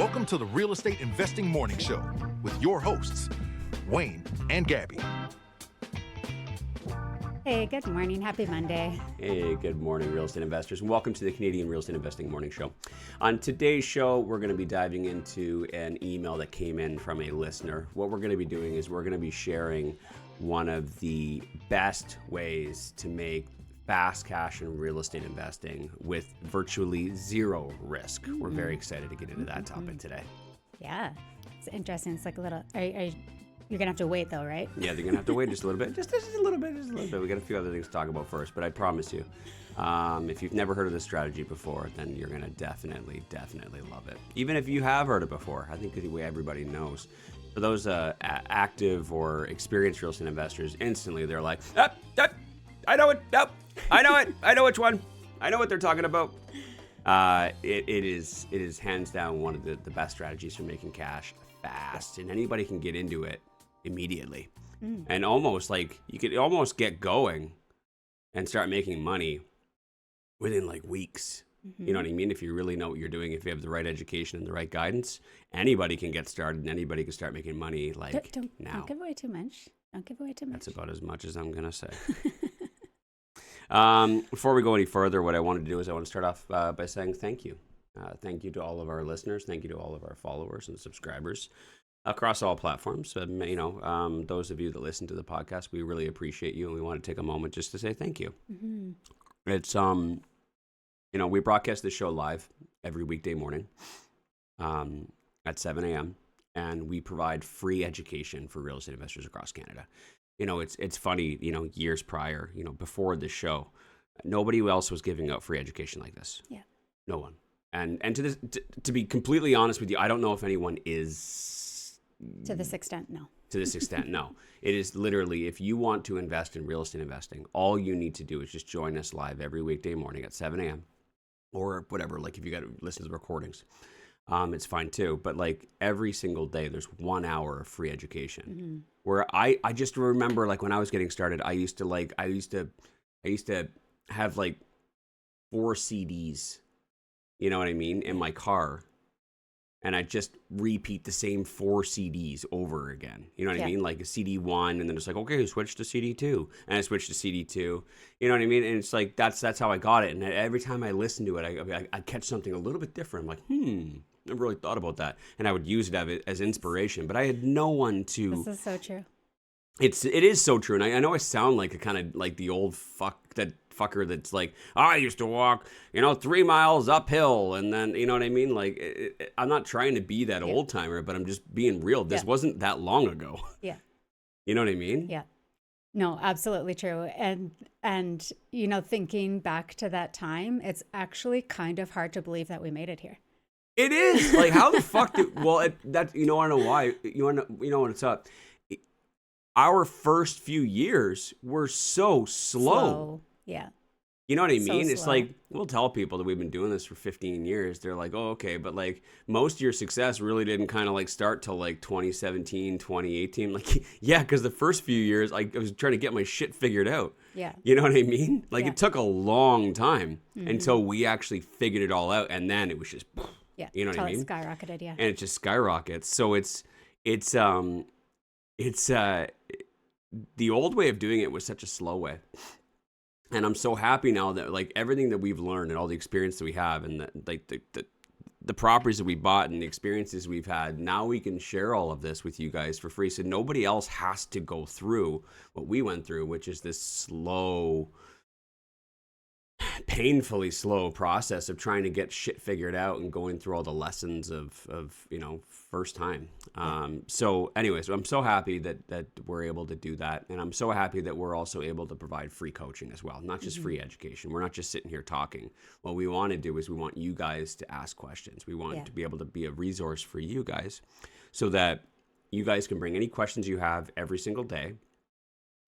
Welcome to the Real Estate Investing Morning Show with your hosts, Wayne and Gabby. Hey, good morning. Happy Monday. Hey, good morning, real estate investors, and welcome to the Canadian Real Estate Investing Morning Show. On today's show, we're going to be diving into an email that came in from a listener. What we're going to be doing is we're going to be sharing one of the best ways to make fast cash in real estate investing with virtually zero risk. We're very excited to get into that topic today. Yeah, it's interesting. It's like a little, you're going to have to wait though, right? Yeah, they're going to have to wait just a little bit. Just a little bit. We got a few other things to talk about first, but I promise you, if you've never heard of this strategy before, then you're going to definitely love it. Even if you have heard it before, I think the way everybody knows. For those active or experienced real estate investors, instantly they're like, I know it. Nope. I know it. I know which one. I know what they're talking about. It is hands down one of the best strategies for making cash fast, and anybody can get into it immediately. And almost like you could almost get going and start making money within like weeks. You know what I mean? If you really know what you're doing, if you have the right education and the right guidance, anybody can get started and anybody can start making money now. Don't give away too much. Don't give away too much. That's about as much as I'm going to say. Before we go any further, what I want to do is I want to start off by saying thank you. Thank you to all of our listeners. Thank you to all of our followers and subscribers across all platforms. Those of you that listen to the podcast, we really appreciate you, and we want to take a moment just to say thank you. It's we broadcast this show live every weekday morning at 7 a.m. and we provide free education for real estate investors across Canada. It's funny, years prior, before this show, nobody else was giving out free education like this. Yeah. No one. And to be completely honest with you, I don't know if anyone is. To this extent, no. To this extent, no. It is literally, if you want to invest in real estate investing, all you need to do is just join us live every weekday morning at 7 a.m. or whatever. Like if you got to listen to the recordings, it's fine too. But like every single day, there's 1 hour of free education. Where I just remember like when I was getting started, I used to have like 4 CDs, you know what I mean, in my car. And I just repeat the same 4 CDs over again. You know what I mean? Like a CD 1, and then it's like, okay, switch to CD 2. And I switched to CD 2. You know what I mean? And it's like, that's how I got it. And every time I listen to it, I catch something a little bit different. I'm like, never really thought about that. And I would use it as inspiration. But I had no one to... This is so true. It is so true. And I know I sound like a kind of like the old fucker that's like, I used to walk, 3 miles uphill. And then, you know what I mean? Like, I'm not trying to be that old timer, but I'm just being real. This wasn't that long ago. Yeah. You know what I mean? Yeah. No, absolutely true. And thinking back to that time, it's actually kind of hard to believe that we made it here. It is. Like, how the fuck I know why. You know what it's up. Our first few years were so slow. Yeah. You know what I mean? So it's slow. like, we'll tell people that we've been doing this for 15 years. They're like, oh, okay. But like most of your success really didn't kind of like start till like 2017, 2018. Like, yeah, because the first few years, I was trying to get my shit figured out. Yeah. You know what I mean? Like it took a long time until we actually figured it all out. And then it was just, you know what I mean? It skyrocketed, yeah. And it just skyrockets. So it's the old way of doing it was such a slow way. And I'm so happy now that like everything that we've learned and all the experience that we have and the properties that we bought and the experiences we've had, now we can share all of this with you guys for free. So nobody else has to go through what we went through, which is this slow, painfully slow process of trying to get shit figured out and going through all the lessons of first time. So anyways, I'm so happy that we're able to do that. And I'm so happy that we're also able to provide free coaching as well, not just free education. We're not just sitting here talking. What we want to do is we want you guys to ask questions. We want to be able to be a resource for you guys so that you guys can bring any questions you have every single day.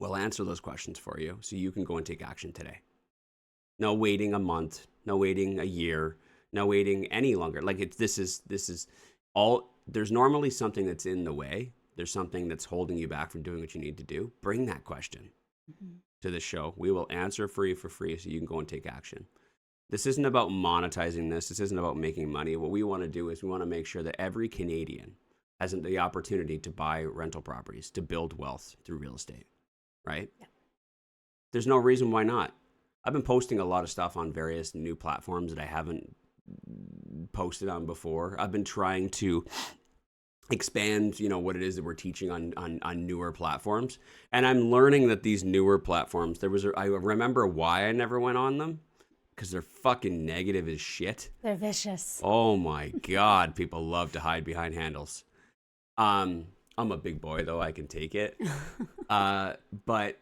We'll answer those questions for you so you can go and take action today. No waiting a month, no waiting a year, no waiting any longer. Like this is all, there's normally something that's in the way. There's something that's holding you back from doing what you need to do. Bring that question to the show. We will answer for you for free so you can go and take action. This isn't about monetizing this. This isn't about making money. What we want to do is we want to make sure that every Canadian has the opportunity to buy rental properties, to build wealth through real estate, right? Yeah. There's no reason why not. I've been posting a lot of stuff on various new platforms that I haven't posted on before. I've been trying to expand, what it is that we're teaching on newer platforms. And I'm learning that these newer platforms, I remember why I never went on them, because they're fucking negative as shit. They're vicious. Oh my God. People love to hide behind handles. I'm a big boy though. I can take it. But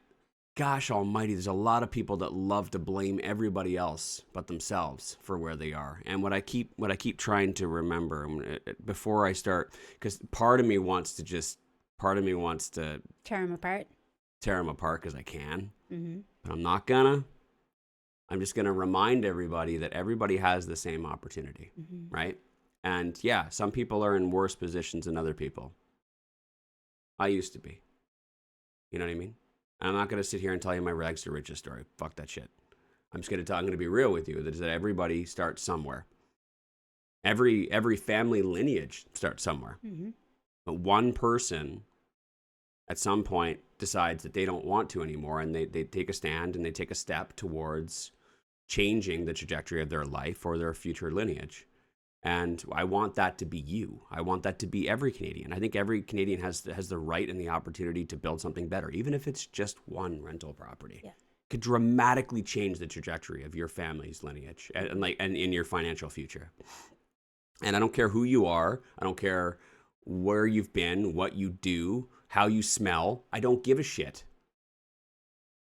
gosh almighty, there's a lot of people that love to blame everybody else but themselves for where they are. And what I keep trying to remember before I start, because part of me wants to tear them apart because I can, but I'm not gonna. I'm just gonna remind everybody that everybody has the same opportunity, right? And yeah, some people are in worse positions than other people. I used to be. You know what I mean? I'm not going to sit here and tell you my rags to riches story. Fuck that shit. I'm going to be real with you. That is that everybody starts somewhere. Every family lineage starts somewhere. But one person at some point decides that they don't want to anymore, and they take a stand and they take a step towards changing the trajectory of their life or their future lineage. And I want that to be you. I want that to be every Canadian. I think every Canadian has the right and the opportunity to build something better, even if it's just one rental property. Yeah. Could dramatically change the trajectory of your family's lineage and in your financial future. And I don't care who you are. I don't care where you've been, what you do, how you smell. I don't give a shit.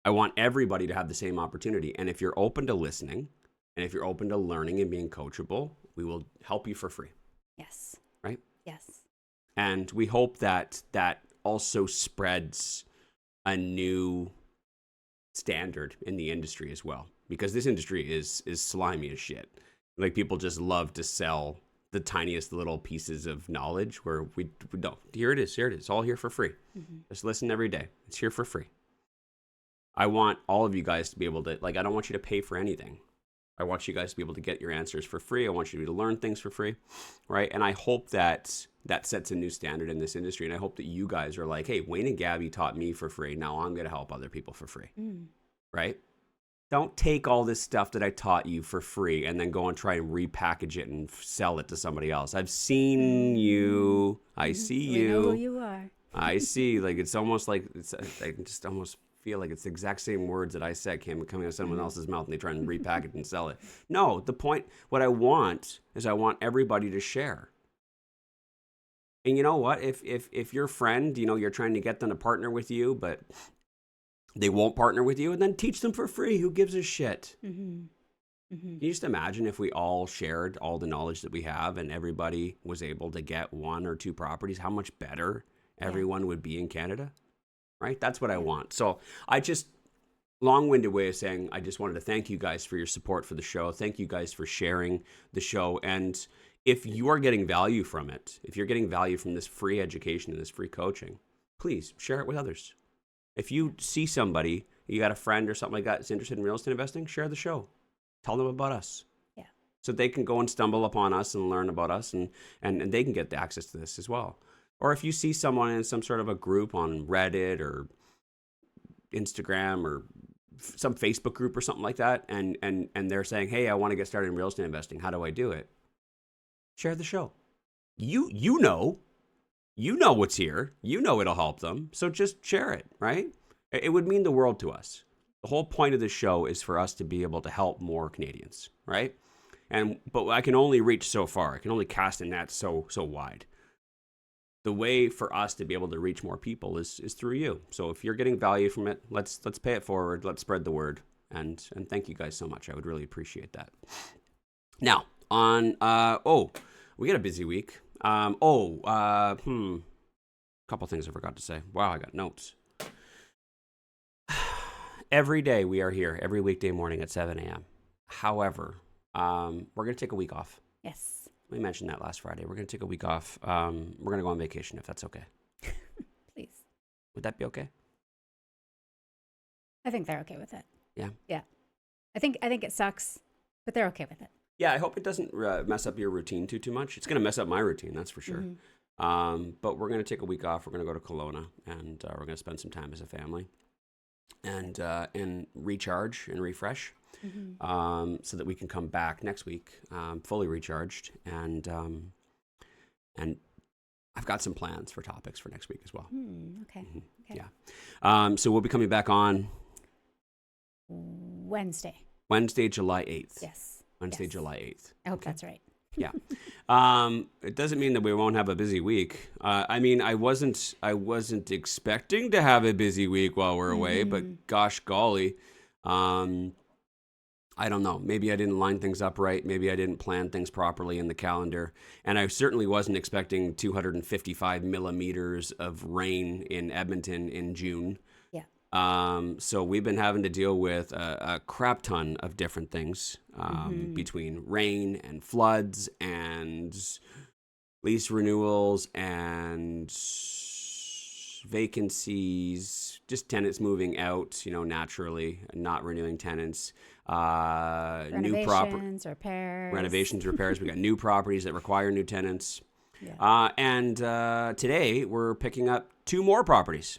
I want everybody to have the same opportunity. And if you're open to listening, and if you're open to learning and being coachable, we will help you for free. Yes. Right? Yes. And we hope that also spreads a new standard in the industry as well, because this industry is slimy as shit. Like, people just love to sell the tiniest little pieces of knowledge where we don't. Here it is, all here for free. Just listen every day. It's here for free. I want all of you guys to be able to, I don't want you to pay for anything. I want you guys to be able to get your answers for free. I want you to learn things for free, right? And I hope that sets a new standard in this industry. And I hope that you guys are like, hey, Wayne and Gabby taught me for free. Now I'm going to help other people for free, right? Don't take all this stuff that I taught you for free and then go and try and repackage it and sell it to somebody else. I've seen you. I see you. We know who you are. I see. It's almost like I can just almost feel like it's the exact same words that I said coming out of someone else's mouth, and they try and repackage and sell it. No, the point, what I want is I want everybody to share. And you know what? If your friend, you're trying to get them to partner with you, but they won't partner with you, and then teach them for free. Who gives a shit? Can you just imagine if we all shared all the knowledge that we have and everybody was able to get 1 or 2 properties, how much better everyone would be in Canada? Right? That's what I want. So long-winded way of saying, I just wanted to thank you guys for your support for the show. Thank you guys for sharing the show. And if you are getting value from it, if you're getting value from this free education and this free coaching, please share it with others. If you see somebody, you got a friend or something like that that's interested in real estate investing, share the show. Tell them about us. Yeah. So they can go and stumble upon us and learn about us, and they can get the access to this as well. Or if you see someone in some sort of a group on Reddit or Instagram or some Facebook group or something like that, and they're saying, hey, I want to get started in real estate investing. How do I do it? Share the show. You know what's here. You know it'll help them. So just share it, right? It would mean the world to us. The whole point of this show is for us to be able to help more Canadians, right? But I can only reach so far. I can only cast a net so wide. The way for us to be able to reach more people is through you. So if you're getting value from it, let's pay it forward. Let's spread the word. And thank you guys so much. I would really appreciate that. Now, on we got a busy week. A couple things I forgot to say. Wow, I got notes. Every day we are here, every weekday morning at 7 a.m. However, we're going to take a week off. Yes. We mentioned that last Friday. We're going to take a week off. We're going to go on vacation, if that's okay. Please. Would that be okay? I think they're okay with it. Yeah. Yeah. I think it sucks, but they're okay with it. Yeah, I hope it doesn't mess up your routine too much. It's going to mess up my routine, that's for sure. But we're going to take a week off. We're going to go to Kelowna, and we're going to spend some time as a family and recharge and refresh so that we can come back next week fully recharged. And I've got some plans for topics for next week as well. Okay. Yeah. So we'll be coming back on Wednesday, July 8th. Yes. Wednesday, July 8th. I hope that's right. Yeah. It doesn't mean that we won't have a busy week. I mean, I wasn't expecting to have a busy week while we're away, but gosh golly, I don't know. Maybe I didn't line things up right. Maybe I didn't plan things properly in the calendar. And I certainly wasn't expecting 255 millimeters of rain in Edmonton in June. So we've been having to deal with a crap ton of different things between rain and floods and lease renewals and vacancies, just tenants moving out, naturally, and not renewing tenants. Renovations, repairs. We got new properties that require new tenants. And today we're picking up 2 more properties.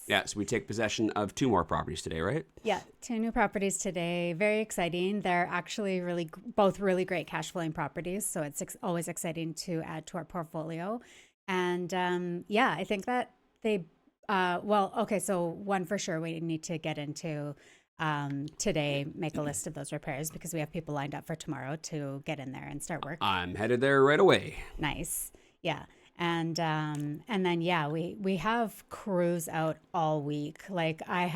Yeah, so we take possession of 2 more properties today, right? Yeah, 2 new properties today. Very exciting. They're actually both really great cash flowing properties. So it's always exciting to add to our portfolio. And I think that they, so one for sure we need to get into today, make a list of those repairs because we have people lined up for tomorrow to get in there and start work. I'm headed there right away. Nice. Yeah. And then, we have crews out all week. Like I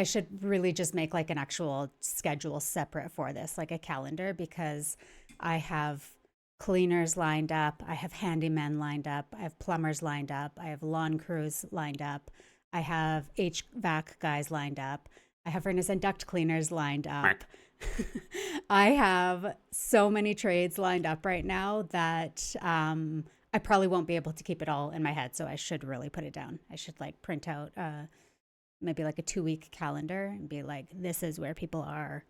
should really just make like an actual schedule separate for this, like a calendar, because I have cleaners lined up. I have handymen lined up. I have plumbers lined up. I have lawn crews lined up. I have HVAC guys lined up. I have furnace and duct cleaners lined up. I have so many trades lined up right now that I probably won't be able to keep it all in my head. So I should really put it down. I should like print out maybe like a 2-week calendar and be like, this is where people are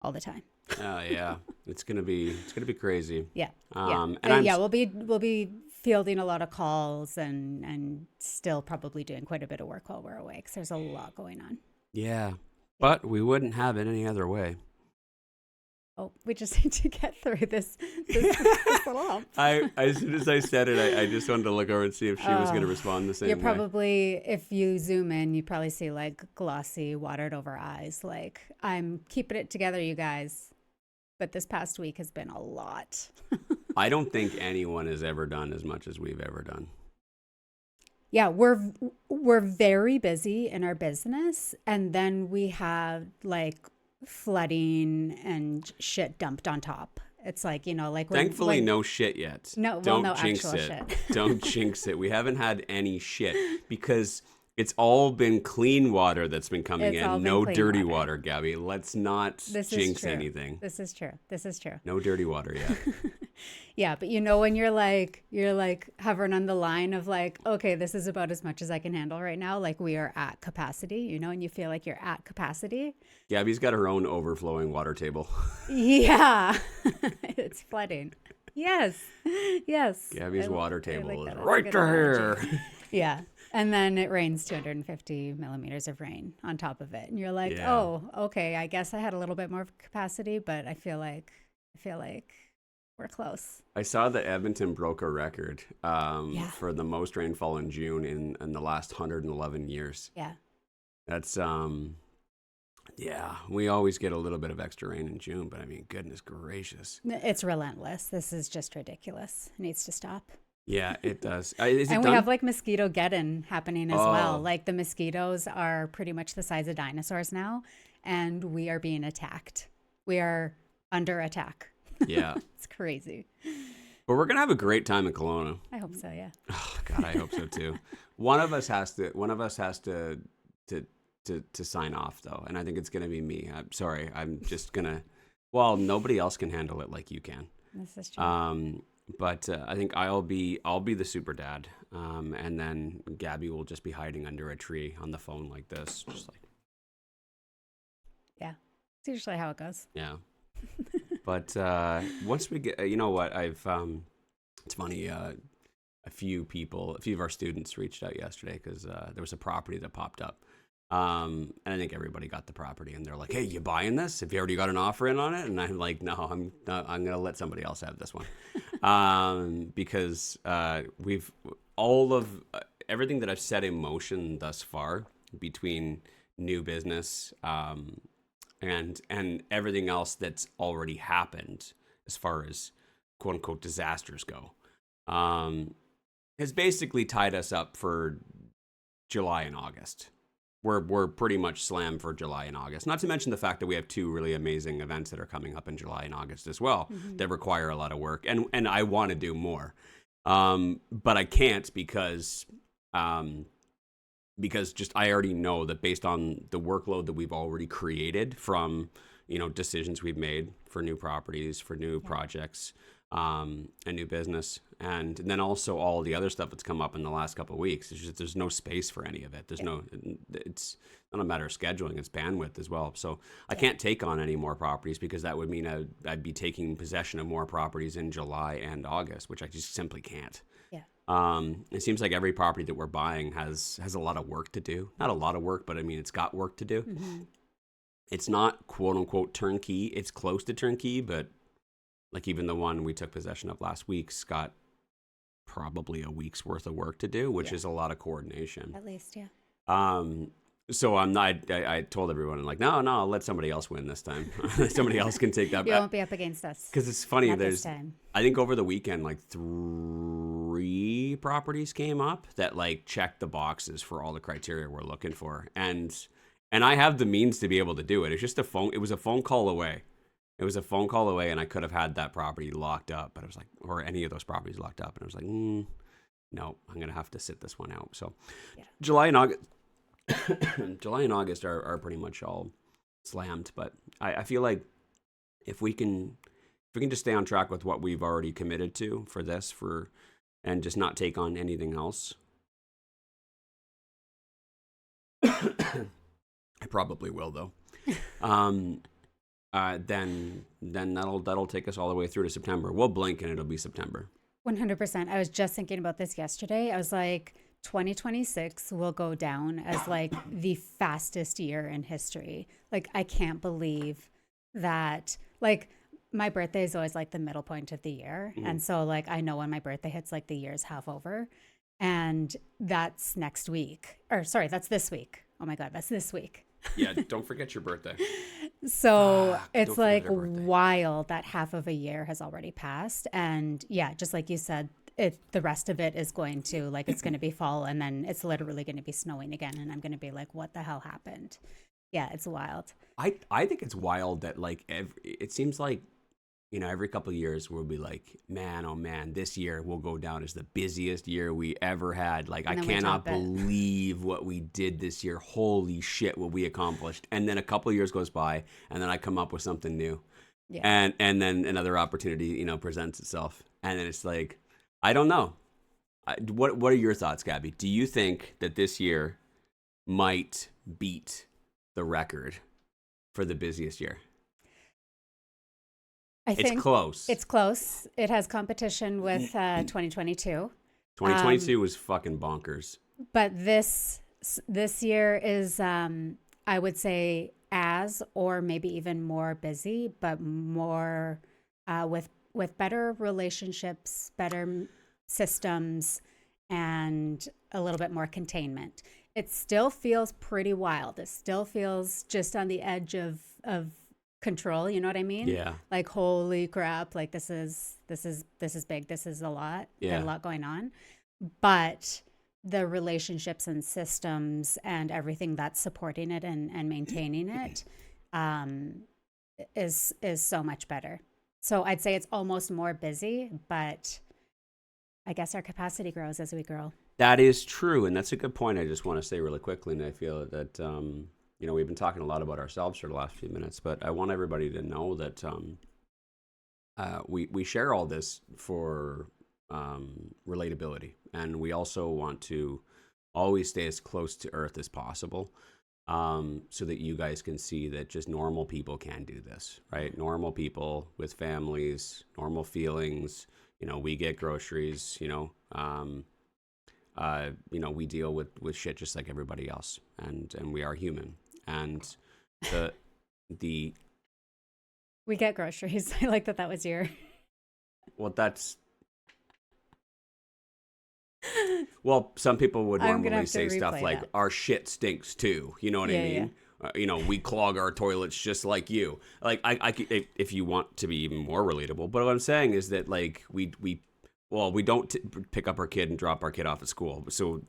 all the time. Yeah, it's gonna be crazy. Yeah, and we'll be fielding a lot of calls and still probably doing quite a bit of work while we're away because there's a lot going on. Yeah, but we wouldn't have it any other way. Oh, we just need to get through this little hump. As soon as I said it, I just wanted to look over and see if she was going to respond the same way. You're probably, if you zoom in, you probably see like glossy, watered over eyes. Like, I'm keeping it together, you guys. But this past week has been a lot. I don't think anyone has ever done as much as we've ever done. Yeah, we're very busy in our business. And then we have like flooding and shit dumped on top. It's like, like thankfully no shit yet. No, don't no jinx actual it. Shit. Don't jinx it. We haven't had any shit because it's all been clean water that's been coming in. No dirty water, Gabby. Let's not jinx anything. This is true. No dirty water yet. Yeah, but when you're like hovering on the line of like, okay, this is about as much as I can handle right now. Like we are at capacity, and you feel like you're at capacity. Gabby's got her own overflowing water table. Yeah, it's flooding. Yes. Gabby's water table is right there. Yeah. And then it rains 250 millimeters of rain on top of it. And you're like, oh, okay, I guess I had a little bit more capacity, but I feel like we're close. I saw that Edmonton broke a record for the most rainfall in June in the last 111 years. Yeah. That's, we always get a little bit of extra rain in June, but I mean, goodness gracious. It's relentless. This is just ridiculous. It needs to stop. Yeah, it does. We have like mosquito-geddon happening as well. Like the mosquitoes are pretty much the size of dinosaurs now, and we are being attacked. We are under attack. Yeah. It's crazy. But we're going to have a great time in Kelowna. I hope so, yeah. Oh, God, I hope so too. One of us has to sign off though, and I think it's going to be me. I'm sorry. I'm just going to nobody else can handle it like you can. This is true. But I think I'll be the super dad, and then Gabby will just be hiding under a tree on the phone like this, just like. Yeah. It's usually how it goes. Yeah. But once we get, you know what, it's funny, a few of our students reached out yesterday because there was a property that popped up. And I think everybody got the property and they're like, hey, you buying this? Have you already got an offer in on it? And I'm like, no, I'm not, I'm going to let somebody else have this one. Because we've all of everything that I've set in motion thus far between new business and everything else that's already happened as far as quote unquote disasters go, has basically tied us up for July and August. We're pretty much slammed for July and August. Not to mention the fact that we have two really amazing events that are coming up in July and August as well that require a lot of work. And I want to do more, but I can't because just I already know that based on the workload that we've already created from decisions we've made for new properties, for new projects, and new business, and then also all the other stuff that's come up in the last couple of weeks. It's just, there's no space for any of it. It's not a matter of scheduling, it's bandwidth as well. So I can't take on any more properties because that would mean I'd be taking possession of more properties in July and August, which I just simply can't. It seems like every property that we're buying has a lot of work to do. Not a lot of work, but I mean, it's got work to do. It's not quote unquote turnkey. It's close to turnkey, but like even the one we took possession of last week's got probably a week's worth of work to do, which is a lot of coordination. At least, yeah. So I'm not, I told everyone, I'm like, no, I'll let somebody else win this time. Somebody else can take that. You won't be up against us. Because it's funny, Not this time. I think over the weekend, like 3 properties came up that like checked the boxes for all the criteria we're looking for. And I have the means to be able to do it. It's just it was a phone call away. It was a phone call away and I could have had that property locked up, but I was like, or any of those properties locked up. And I was like, no, I'm going to have to sit this one out. So July and August are pretty much all slammed, but I feel like if we can just stay on track with what we've already committed to for this, and just not take on anything else, I probably will though. Then that'll take us all the way through to September. We'll blink and it'll be September. 100%. I was just thinking about this yesterday. I was like, 2026 will go down as like the fastest year in history. Like, I can't believe that, like, my birthday is always like the middle point of the year. And so like, I know when my birthday hits, like the year's half over, and that's next week, or sorry, that's this week. Oh my God, that's this week. Yeah. Don't forget your birthday. So it's like wild that half of a year has already passed. And yeah, just like you said, the rest of it is going to, like, it's going to be fall, and then it's literally going to be snowing again. And I'm going to be like, what the hell happened? Yeah, it's wild. I think it's wild that like it seems like, every couple of years we'll be like, man, oh man, this year will go down as the busiest year we ever had. Like, I cannot believe what we did this year. Holy shit, what we accomplished. And then a couple of years goes by, and then I come up with something new. Yeah. And then another opportunity, presents itself. And then it's like, I don't know. What are your thoughts, Gabby? Do you think that this year might beat the record for the busiest year? I think it's close. It's close. It has competition with 2022. 2022 was fucking bonkers. But this year is, I would say, as or maybe even more busy, but more with better relationships, better systems, and a little bit more containment. It still feels pretty wild. It still feels just on the edge of control. You know what I mean? Yeah. Like, holy crap! Like, this is big. This is a lot. Yeah. A lot going on. But the relationships and systems and everything that's supporting it and maintaining it is so much better. So I'd say it's almost more busy, but I guess our capacity grows as we grow. That is true, and that's a good point. I just want to say really quickly, and I feel that we've been talking a lot about ourselves for the last few minutes, but I want everybody to know that we share all this for relatability, and we also want to always stay as close to earth as possible. so that you guys can see that just normal people can do this, right? Normal people with families, normal feelings. We get groceries. We deal with shit just like everybody else, and we are human. And the we get groceries. I like that was your. Well, some people would normally say stuff like, our shit stinks too. You know what I mean? Yeah. We clog our toilets just like you. Like, I if you want to be even more relatable. But what I'm saying is that, like, we don't pick up our kid and drop our kid off at school. So,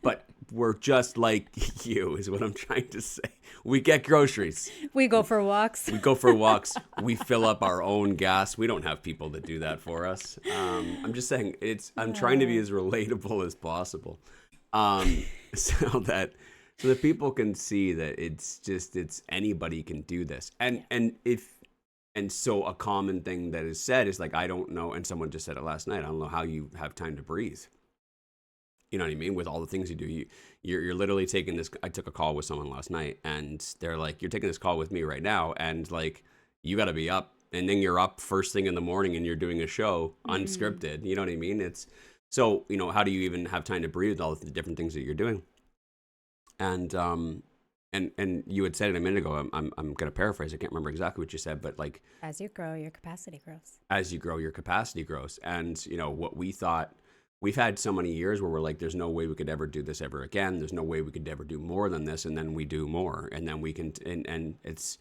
but we're just like you, is what I'm trying to say. We get groceries. We go for walks. We fill up our own gas. We don't have people that do that for us. I'm just saying, I'm trying to be as relatable as possible, so that people can see that it's anybody can do this. And so a common thing that is said is like, I don't know, and someone just said it last night, I don't know how you have time to breathe. You know what I mean? With all the things you do, you're literally taking this. I took a call with someone last night, and they're like, you're taking this call with me right now, and like, you got to be up, and then you're up first thing in the morning and you're doing a show unscripted. You know what I mean? It's so, how do you even have time to breathe with all the different things that you're doing? And you had said it a minute ago. I'm going to paraphrase. I can't remember exactly what you said, but like, as you grow, your capacity grows. As you grow, your capacity grows. And what we thought, we've had so many years where we're like, there's no way we could ever do this ever again. There's no way we could ever do more than this. And then we do more, and then we can, and it's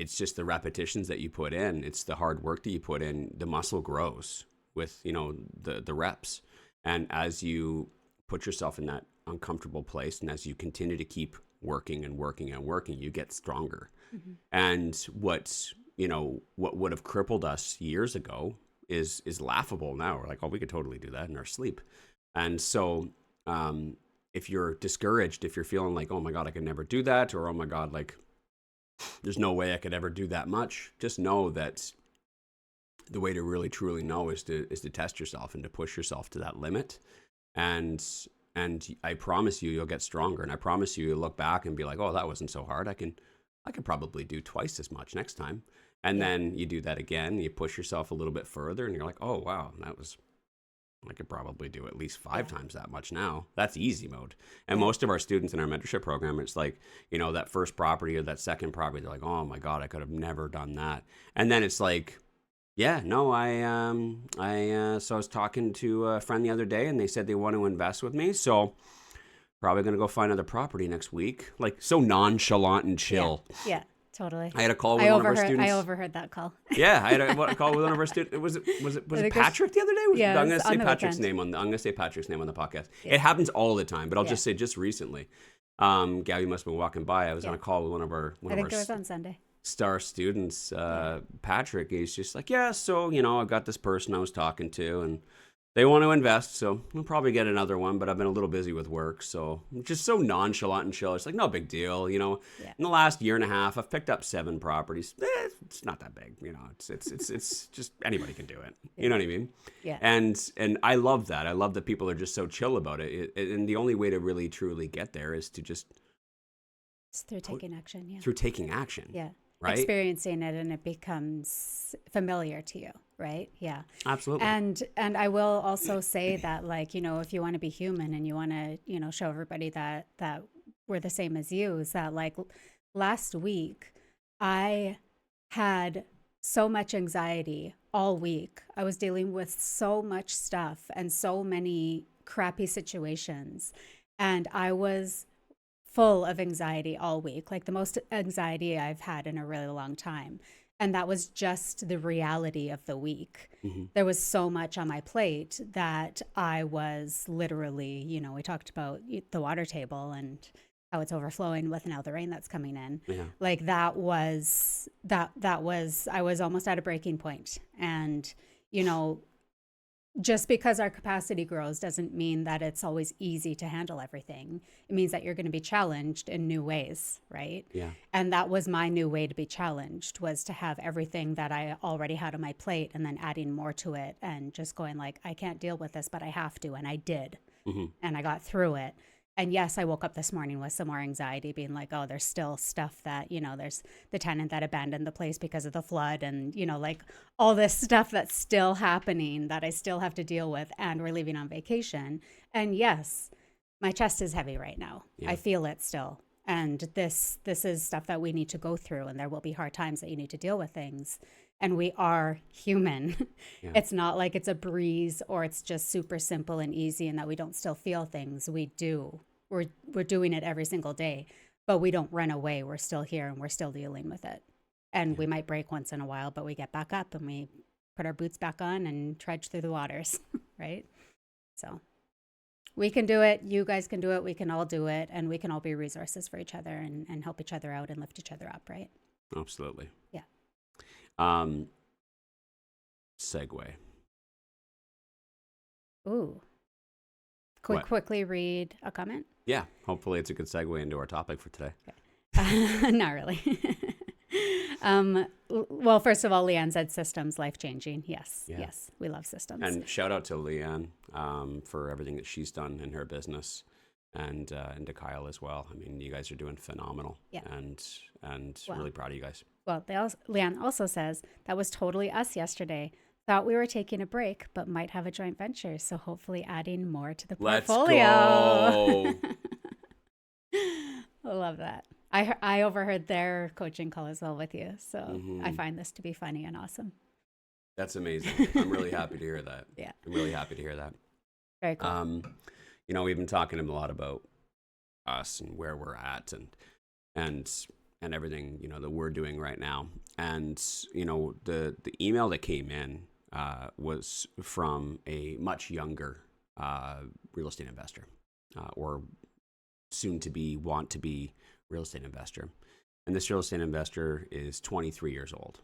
just the repetitions that you put in. It's the hard work that you put in. The muscle grows with, the reps. And as you put yourself in that uncomfortable place, and as you continue to keep working and working and working, you get stronger. Mm-hmm. And what would have crippled us years ago is laughable now. We're like, oh, we could totally do that in our sleep. And so if you're discouraged, if you're feeling like, oh my God, I could never do that, or oh my God, like, there's no way I could ever do that much, just know that the way to really truly know is to test yourself and to push yourself to that limit. And I promise you'll get stronger. And I promise you'll look back and be like, oh, that wasn't so hard. I could probably do twice as much next time. And then you do that again, you push yourself a little bit further, and you're like, oh, wow, I could probably do at least 5 times that much now. That's easy mode. And most of our students in our mentorship program, it's like, that first property or that second property, they're like, oh my God, I could have never done that. And then it's like, yeah, no, so I was talking to a friend the other day, and they said they want to invest with me. So probably going to go find another property next week. Like, so nonchalant and chill. Yeah. Totally. I had a call with one of our students. I overheard that call. Yeah, I had a call with one of our students. Was it Patrick the other day? Yeah, I'm going to say Patrick's name on the podcast. Yeah. It happens all the time, but I'll just say just recently. Gabby must have been walking by. I was on a call with one of our I think it was on Sunday. Star students, Patrick. He's just like, yeah, so I've got this person I was talking to, and they want to invest, so we'll probably get another one, but I've been a little busy with work, so just so nonchalant and chill. It's like, no big deal, In the last year and a half, I've picked up 7 properties. It's not that big, It's just anybody can do it. You know what I mean? Yeah. And I love that. I love that people are just so chill about it. And the only way to really truly get there is to just it's through taking action. Yeah. Through taking action. Yeah. Right? Experiencing it, and it becomes familiar to you, right? Yeah, absolutely. And I will also say that, like, if you want to be human and you want to, show everybody that we're the same as you, is that, like, last week I had so much anxiety all week. I was dealing with so much stuff and so many crappy situations, and I was full of anxiety all week, like the most anxiety I've had in a really long time. And that was just the reality of the week. Mm-hmm. There was so much on my plate that I was literally, we talked about the water table and how it's overflowing with now the rain that's coming in. Yeah. Like that was, I was almost at a breaking point. And, just because our capacity grows doesn't mean that it's always easy to handle everything. It means that you're going to be challenged in new ways, right? Yeah. And that was my new way to be challenged, was to have everything that I already had on my plate and then adding more to it and just going like, I can't deal with this, but I have to. And I did. Mm-hmm. And I got through it. And yes, I woke up this morning with some more anxiety, being like, oh, there's still stuff that, there's the tenant that abandoned the place because of the flood, and, like all this stuff that's still happening that I still have to deal with, and we're leaving on vacation. And yes, my chest is heavy right now. Yeah. I feel it still. And this is stuff that we need to go through, and there will be hard times that you need to deal with things. And we are human. Yeah. It's not like it's a breeze or it's just super simple and easy and that we don't still feel things. We do. We're doing it every single day, but we don't run away. We're still here and we're still dealing with it. And we might break once in a while, but we get back up and we put our boots back on and trudge through the waters, right? So we can do it. You guys can do it. We can all do it. And we can all be resources for each other and help each other out and lift each other up, right? Absolutely. Yeah. Segue. Ooh. Quickly read a comment? Yeah. Hopefully it's a good segue into our topic for today. Okay. Not really. Well, first of all, Leanne said systems life-changing. Yes. Yeah. Yes. We love systems. And shout out to Leanne for everything that she's done in her business, and to Kyle as well. I mean, you guys are doing phenomenal. Yeah. And really proud of you guys. Well, Leanne also says, that was totally us yesterday. Thought we were taking a break, but might have a joint venture. So hopefully adding more to the portfolio. Let's go. I love that. I overheard their coaching call as well with you. So I find this to be funny and awesome. That's amazing. I'm really happy to hear that. Yeah. I'm really happy to hear that. Very cool. We've been talking a lot about us and where we're at and everything, that we're doing right now. And, the email that came in was from a much younger real estate investor or soon to be want to be real estate investor. And this real estate investor is 23 years old,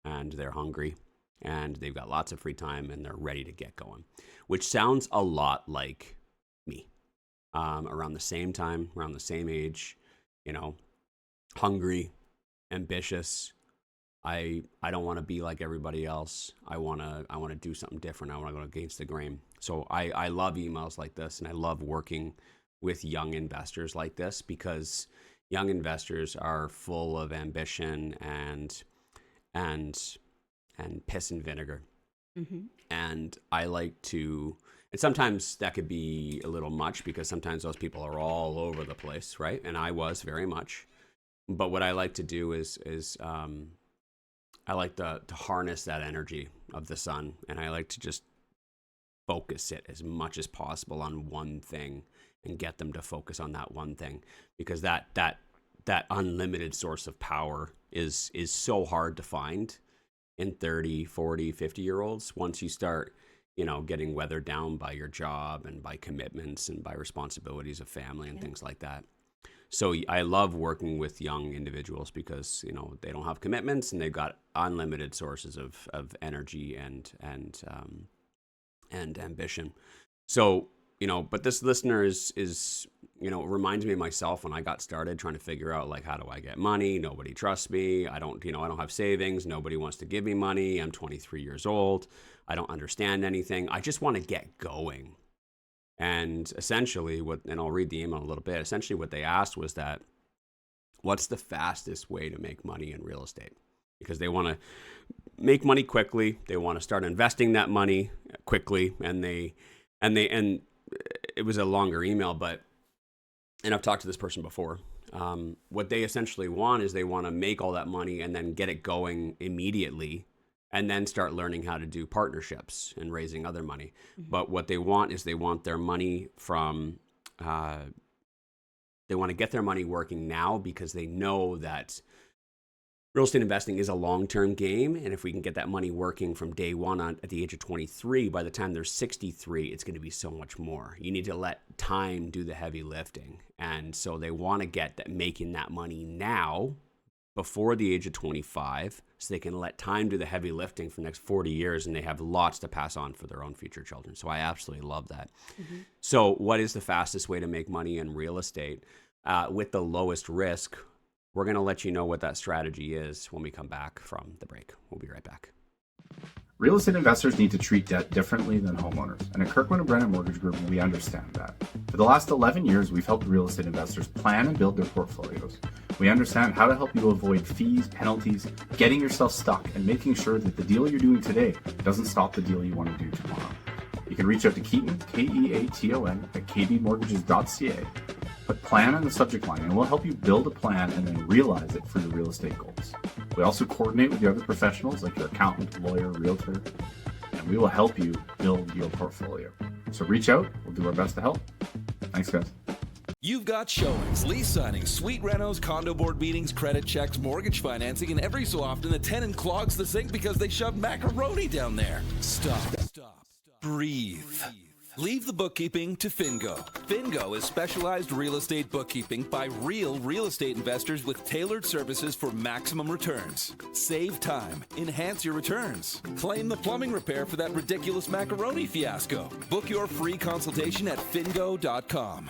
and they're hungry, and they've got lots of free time, and they're ready to get going, which sounds a lot like me. Around the same time, around the same age, hungry, ambitious. I don't want to be like everybody else. I want to do something different. I want to go against the grain. So I love emails like this, and I love working with young investors like this, because young investors are full of ambition and piss and vinegar. Mm-hmm. And I like to, and sometimes that could be a little much, because sometimes those people are all over the place, right? And I was very much. But what I like to do is I like to harness that energy of the sun, and I like to just focus it as much as possible on one thing and get them to focus on that one thing, because that unlimited source of power is so hard to find in 30, 40, 50-year-olds. Once you start, getting weathered down by your job and by commitments and by responsibilities of family and things like that. So I love working with young individuals because, they don't have commitments and they've got unlimited sources of energy and ambition. So, but this listener is reminds me of myself when I got started trying to figure out, like, how do I get money? Nobody trusts me. I don't have savings. Nobody wants to give me money. I'm 23 years old. I don't understand anything. I just want to get going. And essentially and I'll read the email a little bit. Essentially what they asked was that, what's the fastest way to make money in real estate? Because they want to make money quickly. They want to start investing that money quickly. And it was a longer email, and I've talked to this person before. What they essentially want is they want to make all that money and then get it going immediately, and then start learning how to do partnerships and raising other money. Mm-hmm. But what they want is they want their money from, they want to get their money working now, because they know that real estate investing is a long-term game. And if we can get that money working from day one at the age of 23, by the time they're 63, it's going to be so much more. You need to let time do the heavy lifting. And so they want to get making that money now, before the age of 25, so they can let time do the heavy lifting for the next 40 years, and they have lots to pass on for their own future children. So I absolutely love that. Mm-hmm. So what is the fastest way to make money in real estate with the lowest risk? We're going to let you know what that strategy is when we come back from the break. We'll be right back. Real estate investors need to treat debt differently than homeowners, and at Kirkland & Brennan Mortgage Group, we understand that. For the last 11 years, we've helped real estate investors plan and build their portfolios. We understand how to help you avoid fees, penalties, getting yourself stuck, and making sure that the deal you're doing today doesn't stop the deal you want to do tomorrow. You can reach out to Keaton, Keaton, at kbmortgages.ca. Put plan in the subject line, and we'll help you build a plan and then realize it for your real estate goals. We also coordinate with the other professionals like your accountant, lawyer, realtor, and we will help you build your portfolio. So reach out. We'll do our best to help. Thanks, guys. You've got showings, lease signings, suite renos, condo board meetings, credit checks, mortgage financing, and every so often the tenant clogs the sink because they shoved macaroni down there. Stop. Breathe. Leave the bookkeeping to Fingo. Fingo is specialized real estate bookkeeping by real estate investors with tailored services for maximum returns. Save time. Enhance your returns. Claim the plumbing repair for that ridiculous macaroni fiasco. Book your free consultation at fingo.com.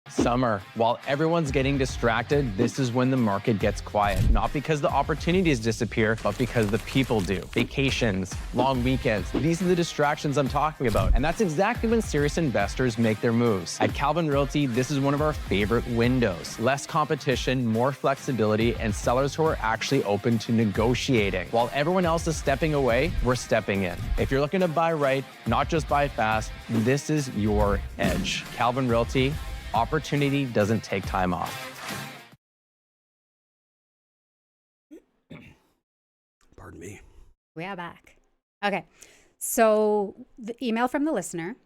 Summer. While everyone's getting distracted, this is when the market gets quiet. Not because the opportunities disappear, but because the people do. Vacations, long weekends, these are the distractions I'm talking about. And that's exactly when serious investors make their moves. At Calvin Realty, this is one of our favorite windows. Less competition, more flexibility, and sellers who are actually open to negotiating. While everyone else is stepping away, we're stepping in. If you're looking to buy right, not just buy fast, this is your edge. Calvin Realty. Opportunity doesn't take time off. Pardon me. We are back. Okay. So the email from the listener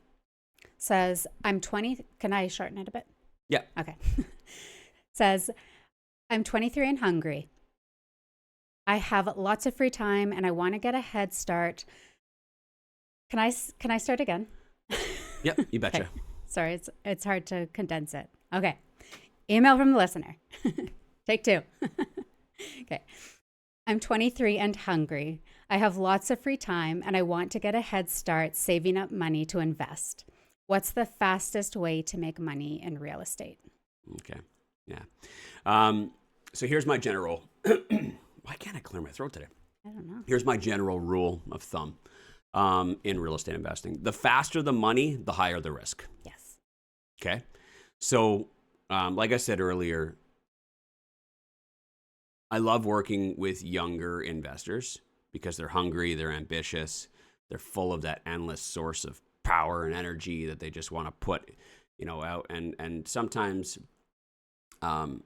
says, I'm 20. Can I shorten it a bit? Yeah. Okay. Says, I'm 23 and hungry. I have lots of free time and I want to get a head start. Can I start again? Yep, you betcha. Okay. Sorry, it's hard to condense it. Okay. Email from the listener. Take two. Okay. I'm 23 and hungry. I have lots of free time and I want to get a head start saving up money to invest. What's the fastest way to make money in real estate? Okay. Yeah. So here's my general. Why can't I clear my throat today? I don't know. Here's my general rule of thumb in real estate investing. The faster the money, the higher the risk. Yes. Okay. So, like I said earlier, I love working with younger investors because they're hungry, they're ambitious, they're full of that endless source of power and energy that they just want to put, out. And sometimes, that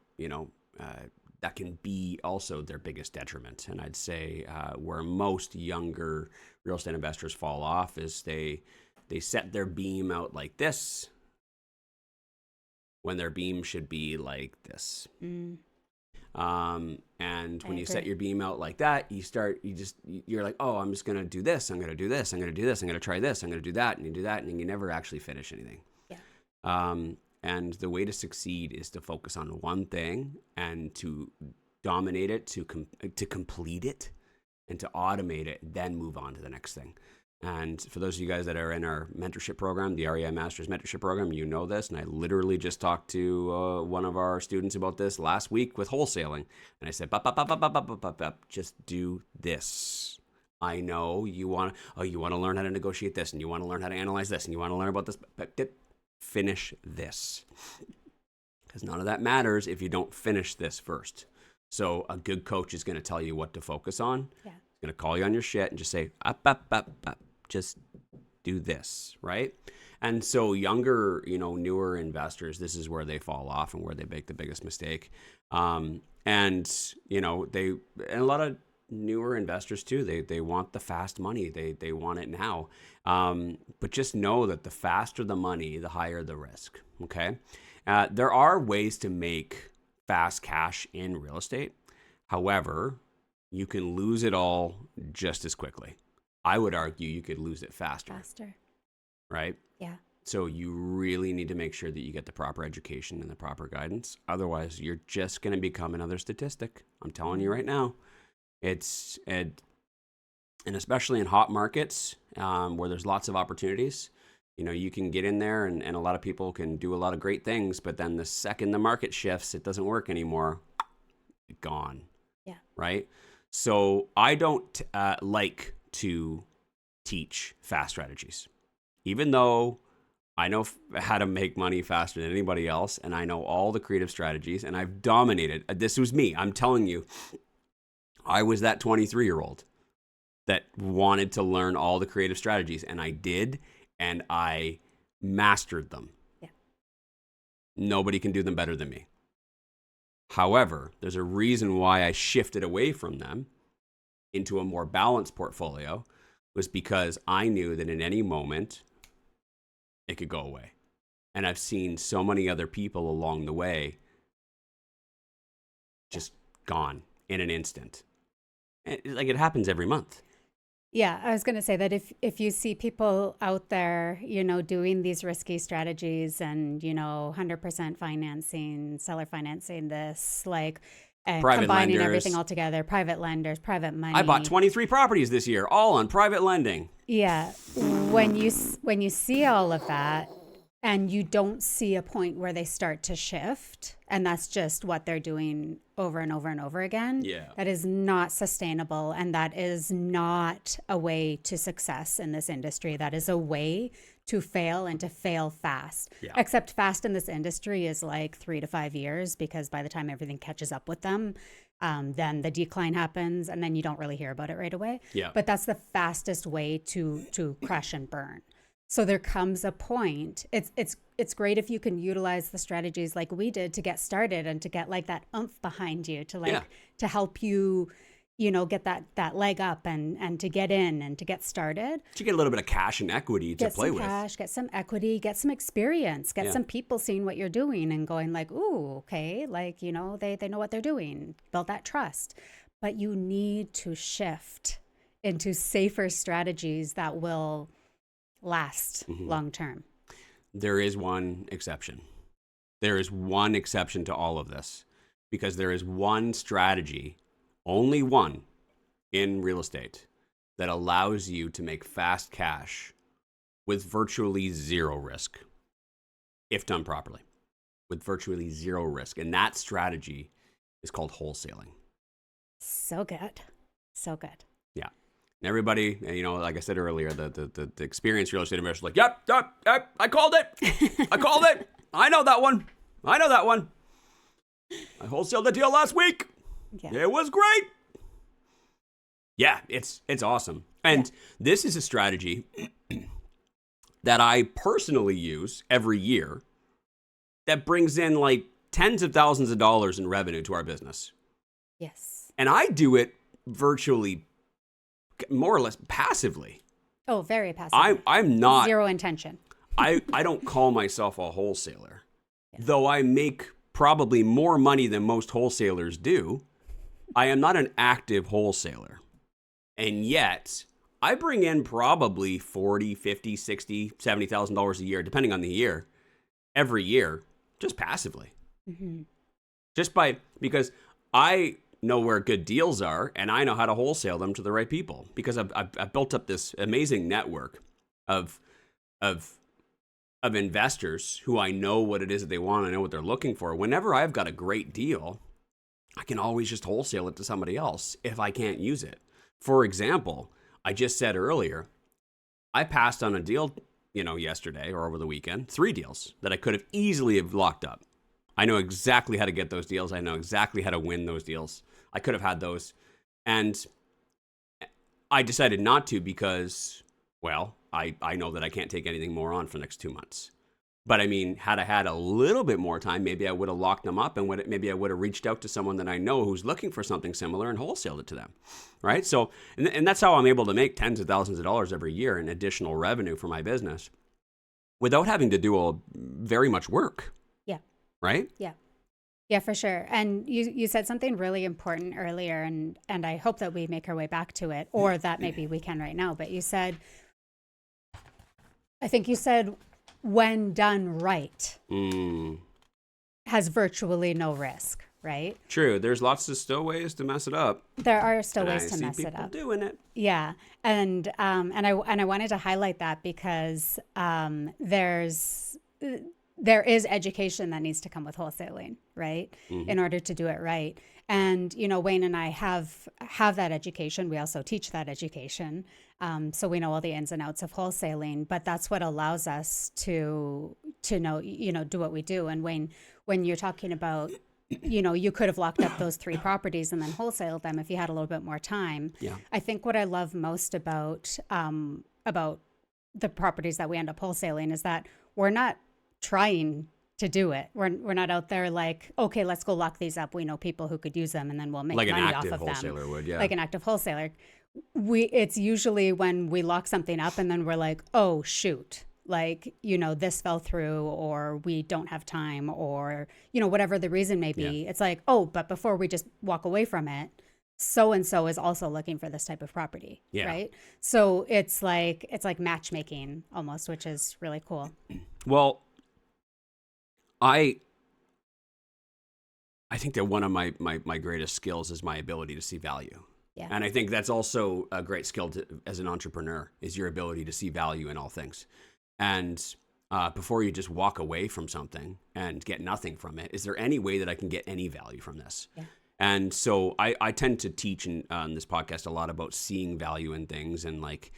can be also their biggest detriment. And I'd say where most younger real estate investors fall off is they set their beam out like this, when their beam should be like this. And when you set your beam out like that, you're like, oh, I'm just going to do this. I'm going to do this. I'm going to do this. I'm going to try this. I'm going to do that. And you do that. And you never actually finish anything. Yeah. And the way to succeed is to focus on one thing and to dominate it, to complete it and to automate it, then move on to the next thing. And for those of you guys that are in our mentorship program, the REI Masters Mentorship Program, you know this. And I literally just talked to one of our students about this last week with wholesaling. And I said, just do this. I know you want to learn how to negotiate this, and you want to learn how to analyze this, and you want to learn about this. But finish this. Because none of that matters if you don't finish this first. So a good coach is going to tell you what to focus on. Yeah. He's going to call you on your shit and just say, just do this, right? And so younger, newer investors, this is where they fall off and where they make the biggest mistake. And a lot of newer investors too, they want the fast money. They want it now. But just know that the faster the money, the higher the risk, okay? There are ways to make fast cash in real estate. However, you can lose it all just as quickly. I would argue you could lose it faster. Right? Yeah. So you really need to make sure that you get the proper education and the proper guidance. Otherwise, you're just going to become another statistic. I'm telling you right now. And especially in hot markets where there's lots of opportunities, you can get in there and a lot of people can do a lot of great things, but then the second the market shifts, it doesn't work anymore. Gone. Yeah. Right? So I don't like to teach fast strategies, even though I know how to make money faster than anybody else, and I know all the creative strategies, and I've dominated. This was me. I'm telling you, I was that 23-year-old that wanted to learn all the creative strategies, and I did, and I mastered them. Yeah. Nobody can do them better than me. However, there's a reason why I shifted away from them into a more balanced portfolio, was because I knew that in any moment it could go away. And I've seen so many other people along the way just gone in an instant. Like, it happens every month. Yeah, I was going to say that if you see people out there, doing these risky strategies and, 100% financing, seller financing this, like, and Private combining lenders. Everything all together, private lenders, private money. I bought 23 properties this year, all on private lending. Yeah. When you see all of that and you don't see a point where they start to shift, and that's just what they're doing over and over and over again, Yeah. that is not sustainable, and that is not a way to success in this industry. That is a way to fail, and to fail fast. Yeah. Except fast in this industry is like 3 to 5 years, because by the time everything catches up with them, then the decline happens, and then you don't really hear about it right away. Yeah. But that's the fastest way to crash and burn. So there comes a point. It's great if you can utilize the strategies like we did to get started, and to get like that oomph behind you to help you, get that leg up and to get in and to get started. To get a little bit of cash and equity to play with. Get some cash, get some equity, get some experience, get some people seeing what you're doing and going like, ooh, okay, like, they know what they're doing, build that trust. But you need to shift into safer strategies that will last long term. There is one exception. There is one exception to all of this, because there is one strategy, only one, in real estate that allows you to make fast cash with virtually zero risk, if done properly, with virtually zero risk. And that strategy is called wholesaling. So good. So good. Yeah. And everybody, like I said earlier, the experienced real estate investor is like, yep, I called it. I called it. I know that one. I wholesaled the deal last week. Yeah. It was great. Yeah, it's awesome. And this is a strategy that I personally use every year that brings in like tens of thousands of dollars in revenue to our business. Yes. And I do it virtually more or less passively. Oh, very passive. I'm not. Zero intention. I don't call myself a wholesaler, though I make probably more money than most wholesalers do. I am not an active wholesaler. And yet I bring in probably $40, $50, $60, $70,000 a year, depending on the year, every year, just passively. Mm-hmm. Because I know where good deals are, and I know how to wholesale them to the right people, because I've built up this amazing network of investors who I know what it is that they want. I know what they're looking for. Whenever I've got a great deal, I can always just wholesale it to somebody else if I can't use it. For example, I just said earlier, I passed on a deal, yesterday or over the weekend, 3 deals that I could have easily have locked up. I know exactly how to get those deals. I know exactly how to win those deals. I could have had those. And I decided not to because, well, I know that I can't take anything more on for the next 2 months. But I mean, had I had a little bit more time, maybe I would have locked them up, and maybe I would have reached out to someone that I know who's looking for something similar and wholesaled it to them, right? So, and that's how I'm able to make tens of thousands of dollars every year in additional revenue for my business without having to do very much work. Yeah. Right? Yeah. Yeah, for sure. And you said something really important earlier, and I hope that we make our way back to it, or that maybe we can right now. But I think you said, when done right, has virtually no risk, right? True. There's lots of still ways to mess it up. There are still ways to mess mess it up. Doing it. Yeah, and I wanted to highlight that because there is education that needs to come with wholesaling, right? In order to do it right. And, Wayne and I have that education. We also teach that education. So we know all the ins and outs of wholesaling, but that's what allows us to know, do what we do. And Wayne, when you're talking about, you could have locked up those 3 properties and then wholesaled them if you had a little bit more time. Yeah. I think what I love most about the properties that we end up wholesaling is that we're not trying to do it. We're not out there like, okay, let's go lock these up. We know people who could use them, and then we'll make Like an money active off of them. wholesaler would, yeah. Like an active wholesaler. It's usually when we lock something up and then we're like, oh shoot, like, this fell through, or we don't have time, or, whatever the reason may be. Yeah. It's like, oh, but before we just walk away from it, so-and-so is also looking for this type of property. Yeah. Right. So it's like matchmaking almost, which is really cool. Well, I think that one of my greatest skills is my ability to see value. Yeah. And I think that's also a great skill as an entrepreneur, is your ability to see value in all things. And before you just walk away from something and get nothing from it, is there any way that I can get any value from this? Yeah. And so I tend to teach on this podcast a lot about seeing value in things, and like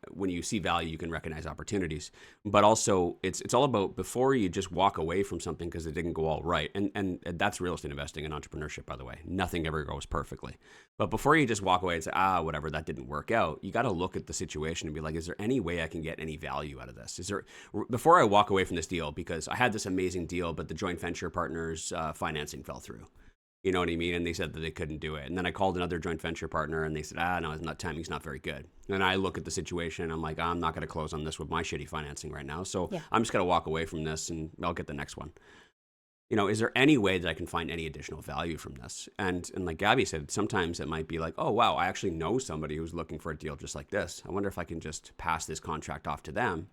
when you see value, you can recognize opportunities. But also, it's all about before you just walk away from something because it didn't go all right. And that's real estate investing and entrepreneurship, by the way. Nothing ever goes perfectly. But before you just walk away and say, whatever, that didn't work out, you got to look at the situation and be like, is there any way I can get any value out of this? Before I walk away from this deal, because I had this amazing deal, but the joint venture partners' financing fell through. You know what I mean? And they said that they couldn't do it. And then I called another joint venture partner, and they said, no, timing's not very good. And I look at the situation, and I'm like, I'm not going to close on this with my shitty financing right now. So I'm just going to walk away from this, and I'll get the next one. Is there any way that I can find any additional value from this? And like Gabby said, sometimes it might be like, oh, wow, I actually know somebody who's looking for a deal just like this. I wonder if I can just pass this contract off to them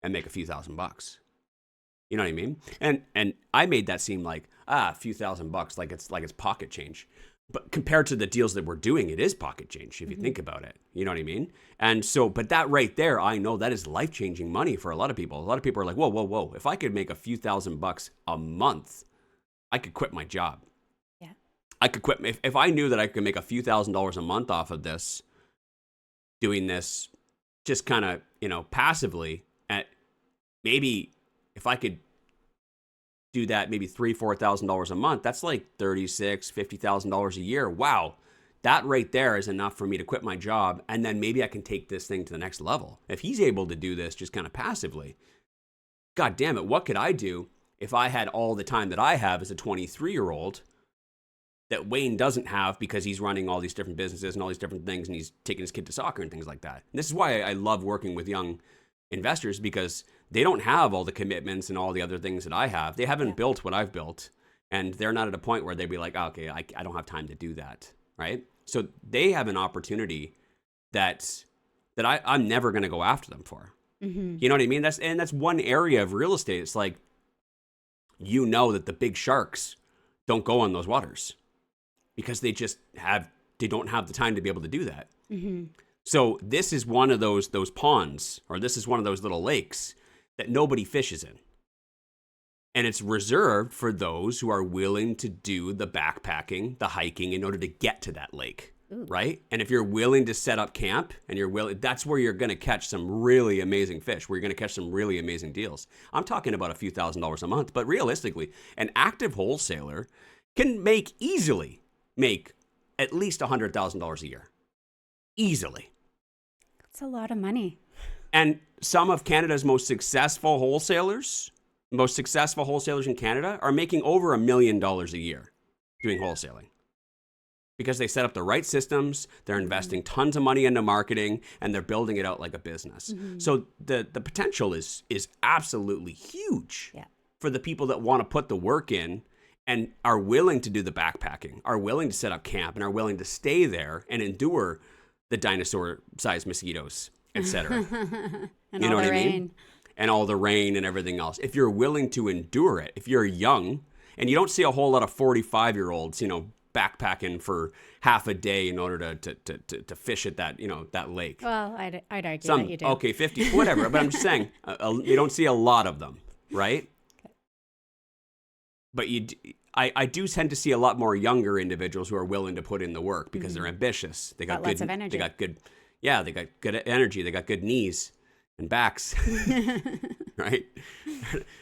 and make a few $1,000s. You know what I mean? And I made that seem like a few $1,000s, like it's pocket change. But compared to the deals that we're doing, it is pocket change if you think about it. You know what I mean? And so, but that right there, I know that is life-changing money for a lot of people. A lot of people are like, whoa. If I could make a few $1,000s a month, I could quit my job. Yeah. I could quit. If I knew that I could make a few $1,000s a month off of this, doing this just kind of, passively, at maybe if I could do that maybe $3,000-$4,000 a month, that's like $36,000-$50,000 a year. Wow. That right there is enough for me to quit my job, and then maybe I can take this thing to the next level. If he's able to do this just kind of passively, God damn it, what could I do if I had all the time that I have as a 23-year-old that Wayne doesn't have because he's running all these different businesses and all these different things, and he's taking his kid to soccer and things like that. And this is why I love working with young investors, because they don't have all the commitments and all the other things that I have. They haven't built what I've built, and they're not at a point where they'd be like, okay, I don't have time to do that, right? So they have an opportunity that I'm never going to go after them for. Mm-hmm. You know what I mean? That's one area of real estate. It's like, that the big sharks don't go on those waters because they don't have the time to be able to do that. Mm-hmm. So this is one of those ponds, or this is one of those little lakes that nobody fishes in. And it's reserved for those who are willing to do the backpacking, the hiking in order to get to that lake, right? And if you're willing to set up camp and that's where you're going to catch some really amazing fish, where you're going to catch some really amazing deals. I'm talking about a few $1,000s a month, but realistically, an active wholesaler can easily make at least $100,000 a year. Easily. It's a lot of money. And some of Canada's most successful wholesalers in Canada are making over $1 million a year doing wholesaling, because they set up the right systems, they're investing tons of money into marketing, and they're building it out like a business. Mm-hmm. So the potential is absolutely huge for the people that want to put the work in and are willing to do the backpacking, are willing to set up camp, and are willing to stay there and endure the dinosaur-sized mosquitoes, etc. And you know what I mean? And all the rain and everything else. If you're willing to endure it, if you're young, and you don't see a whole lot of 45-year-olds, backpacking for half a day in order to fish at that, that lake. Well, I'd argue that you do. Okay, 50, whatever. But I'm just saying, you don't see a lot of them, right? Okay. But I do tend to see a lot more younger individuals who are willing to put in the work because they're ambitious. They got lots of energy. They got good, yeah, they got good energy. They got good knees and backs, right?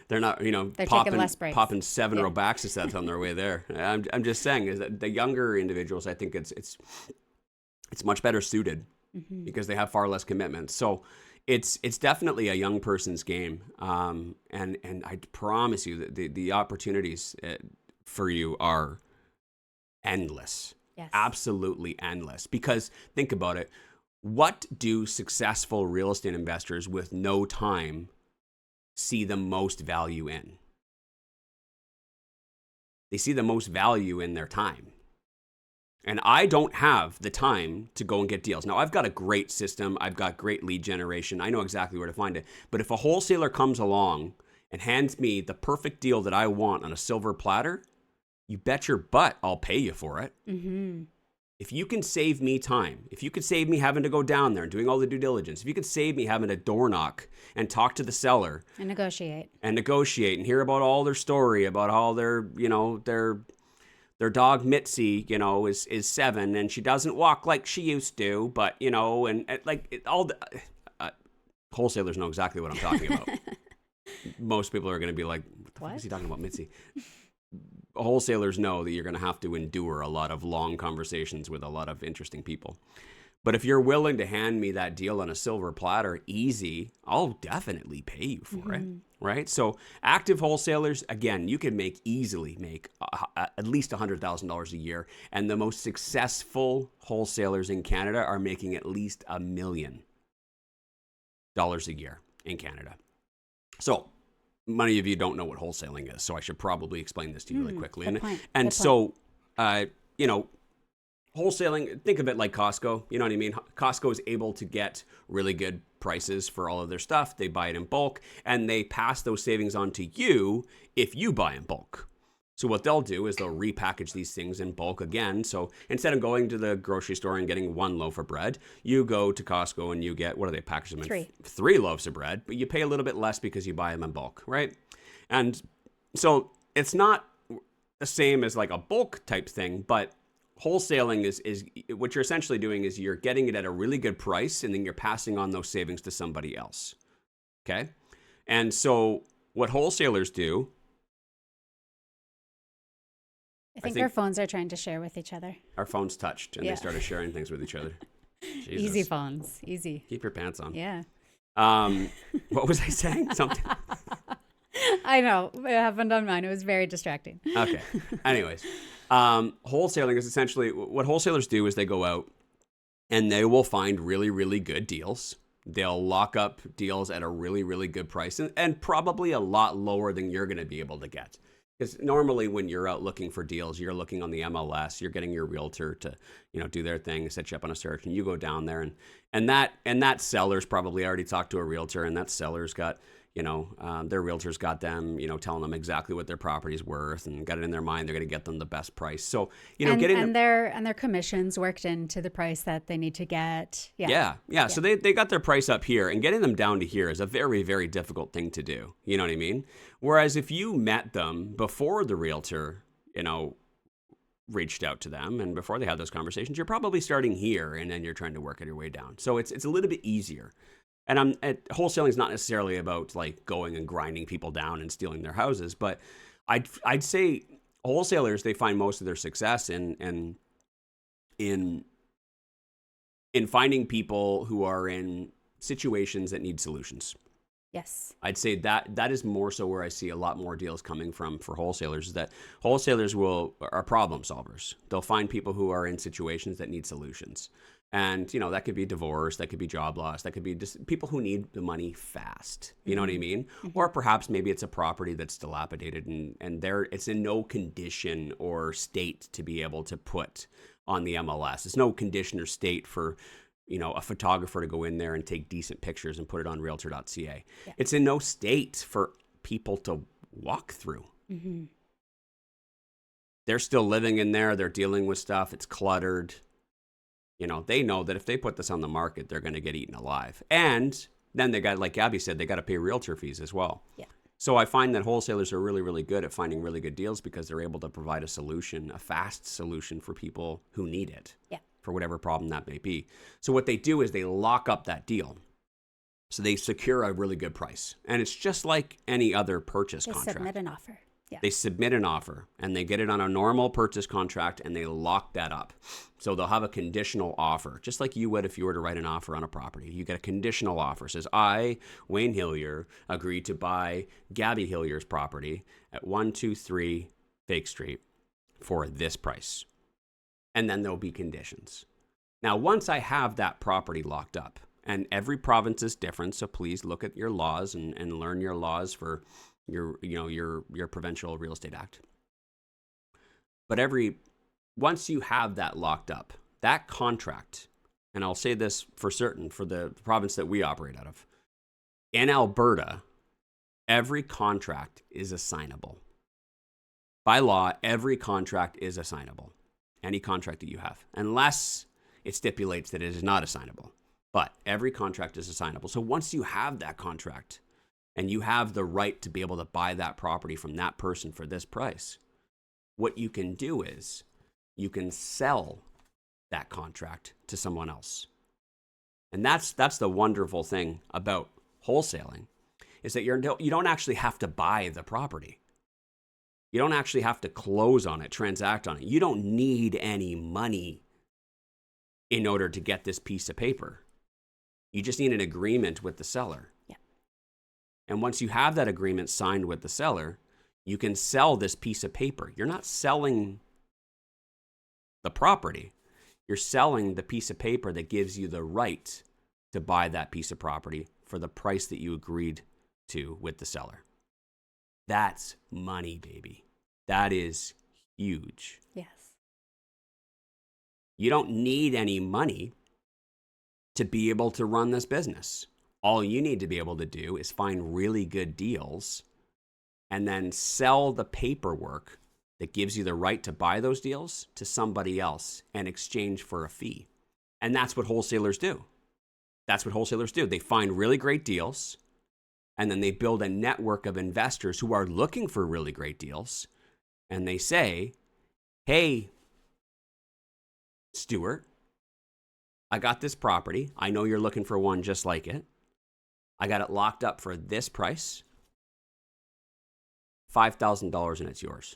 They're not, They're taking less breaks. popping 7 Robaxi sets on their way there. I'm just saying is that the younger individuals, I think it's much better suited because they have far less commitments. So it's definitely a young person's game. And I promise you that the opportunities for you are endless. Yes. Absolutely endless. Because think about it. What do successful real estate investors with no time see the most value in? They see the most value in their time. And I don't have the time to go and get deals. Now, I've got a great system. I've got great lead generation. I know exactly where to find it. But if a wholesaler comes along and hands me the perfect deal that I want on a silver platter, you bet your butt I'll pay you for it. Mm-hmm. If you can save me time, if you could save me having to go down there and doing all the due diligence, if you could save me having to door knock and talk to the seller And negotiate and hear about all their story, about how their dog Mitzi, is 7 and she doesn't walk like she used to, but wholesalers know exactly what I'm talking about. Most people are going to be like, what the fuck is he talking about, Mitzi? Wholesalers know that you're going to have to endure a lot of long conversations with a lot of interesting people. But if you're willing to hand me that deal on a silver platter, easy, I'll definitely pay you for it, right? So active wholesalers, again, you can easily make at least $100,000 a year. And the most successful wholesalers in Canada are making at least $1 million a year in Canada. So many of you don't know what wholesaling is, so I should probably explain this to you really quickly. Wholesaling, think of it like Costco. You know what I mean? Costco is able to get really good prices for all of their stuff. They buy it in bulk, and they pass those savings on to you if you buy in bulk. So what they'll do is they'll repackage these things in bulk again. So instead of going to the grocery store and getting 1 loaf of bread, you go to Costco and you get, what do they package them in? 3 loaves of bread, but you pay a little bit less because you buy them in bulk, right? And so it's not the same as like a bulk type thing, but wholesaling is what you're essentially doing is you're getting it at a really good price and then you're passing on those savings to somebody else. Okay? And so what wholesalers do, I think our phones are trying to share with each other. Our phones touched and they started sharing things with each other. Jesus. Easy phones. Easy. Keep your pants on. Yeah. What was I saying? Something. I know. It happened on mine. It was very distracting. Okay. Anyways, wholesaling is essentially what wholesalers do is they go out and they will find really, really good deals. They'll lock up deals at a really, really good price and probably a lot lower than you're going to be able to get. Because normally when you're out looking for deals, you're looking on the MLS, you're getting your realtor to, do their thing, set you up on a search, and you go down there and that seller's probably already talked to a realtor, and that seller's got, their realtor's got them, telling them exactly what their property's worth and got it in their mind they're going to get them the best price. So, their commissions worked into the price that they need to get. Yeah. So they got their price up here, and getting them down to here is a very, very difficult thing to do. You know what I mean? Whereas if you met them before the realtor, reached out to them and before they had those conversations, you're probably starting here and then you're trying to work your way down. So it's a little bit easier. And wholesaling is not necessarily about like going and grinding people down and stealing their houses, but I'd say wholesalers, they find most of their success in finding people who are in situations that need solutions. Yes. I'd say that is more so where I see a lot more deals coming from for wholesalers, is that wholesalers are problem solvers. They'll find people who are in situations that need solutions. And, that could be divorce, that could be job loss, that could be just people who need the money fast. You know what I mean? Mm-hmm. Or perhaps maybe it's a property that's dilapidated and it's in no condition or state to be able to put on the MLS. It's no condition or state for a photographer to go in there and take decent pictures and put it on realtor.ca. Yeah. It's in no state for people to walk through. Mm-hmm. They're still living in there. They're dealing with stuff. It's cluttered. They know that if they put this on the market, they're going to get eaten alive. And then they got, like Gabby said, they got to pay realtor fees as well. Yeah. So I find that wholesalers are really, really good at finding really good deals because they're able to provide a solution, a fast solution for people who need it, for whatever problem that may be. So what they do is they lock up that deal. So they secure a really good price. And it's just like any other purchase contract. They submit an offer. Yeah. They submit an offer and they get it on a normal purchase contract and they lock that up. So they'll have a conditional offer, just like you would if you were to write an offer on a property. You get a conditional offer. It says, I, Wayne Hillier, agree to buy Gabby Hillier's property at 123 Fake Street for this price. And then there'll be conditions. Now, once I have that property locked up, and every province is different, so please look at your laws and learn your laws for your provincial real estate act. But once you have that locked up, that contract, and I'll say this for certain for the province that we operate out of, in Alberta, every contract is assignable. By law, every contract is assignable. Any contract that you have, unless it stipulates that it is not assignable. But every contract is assignable. So once you have that contract and you have the right to be able to buy that property from that person for this price, what you can do is you can sell that contract to someone else. And that's the wonderful thing about wholesaling, is that you don't actually have to buy the property. You don't actually have to close on it, transact on it. You don't need any money in order to get this piece of paper. You just need an agreement with the seller. Yeah. And once you have that agreement signed with the seller, you can sell this piece of paper. You're not selling the property. You're selling the piece of paper that gives you the right to buy that piece of property for the price that you agreed to with the seller. That's money, baby. That is huge. Yes. You don't need any money to be able to run this business. All you need to be able to do is find really good deals and then sell the paperwork that gives you the right to buy those deals to somebody else in exchange for a fee. And that's what wholesalers do. That's what wholesalers do. They find really great deals and then they build a network of investors who are looking for really great deals. And they say, hey, Stuart, I got this property. I know you're looking for one just like it. I got it locked up for this price, $5,000, and it's yours.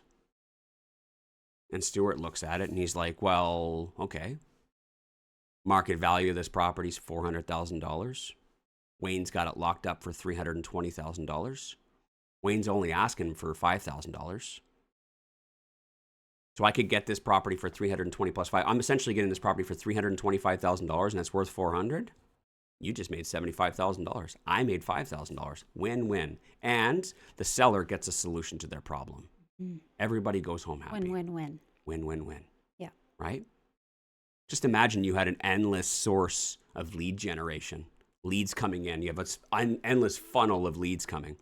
And Stuart looks at it and he's like, well, okay. Market value of this property is $400,000. Wayne's got it locked up for $320,000. Wayne's only asking for $5,000. So I could get this property for $320 plus $5. I'm essentially getting this property for $325,000 and it's worth $400. You just made $75,000. I made $5,000. Win-win. And the seller gets a solution to their problem. Everybody goes home happy. Win-win-win. Win-win-win. Yeah. Right? Just imagine you had an endless source of lead generation. Leads coming in. You have an endless funnel of leads coming.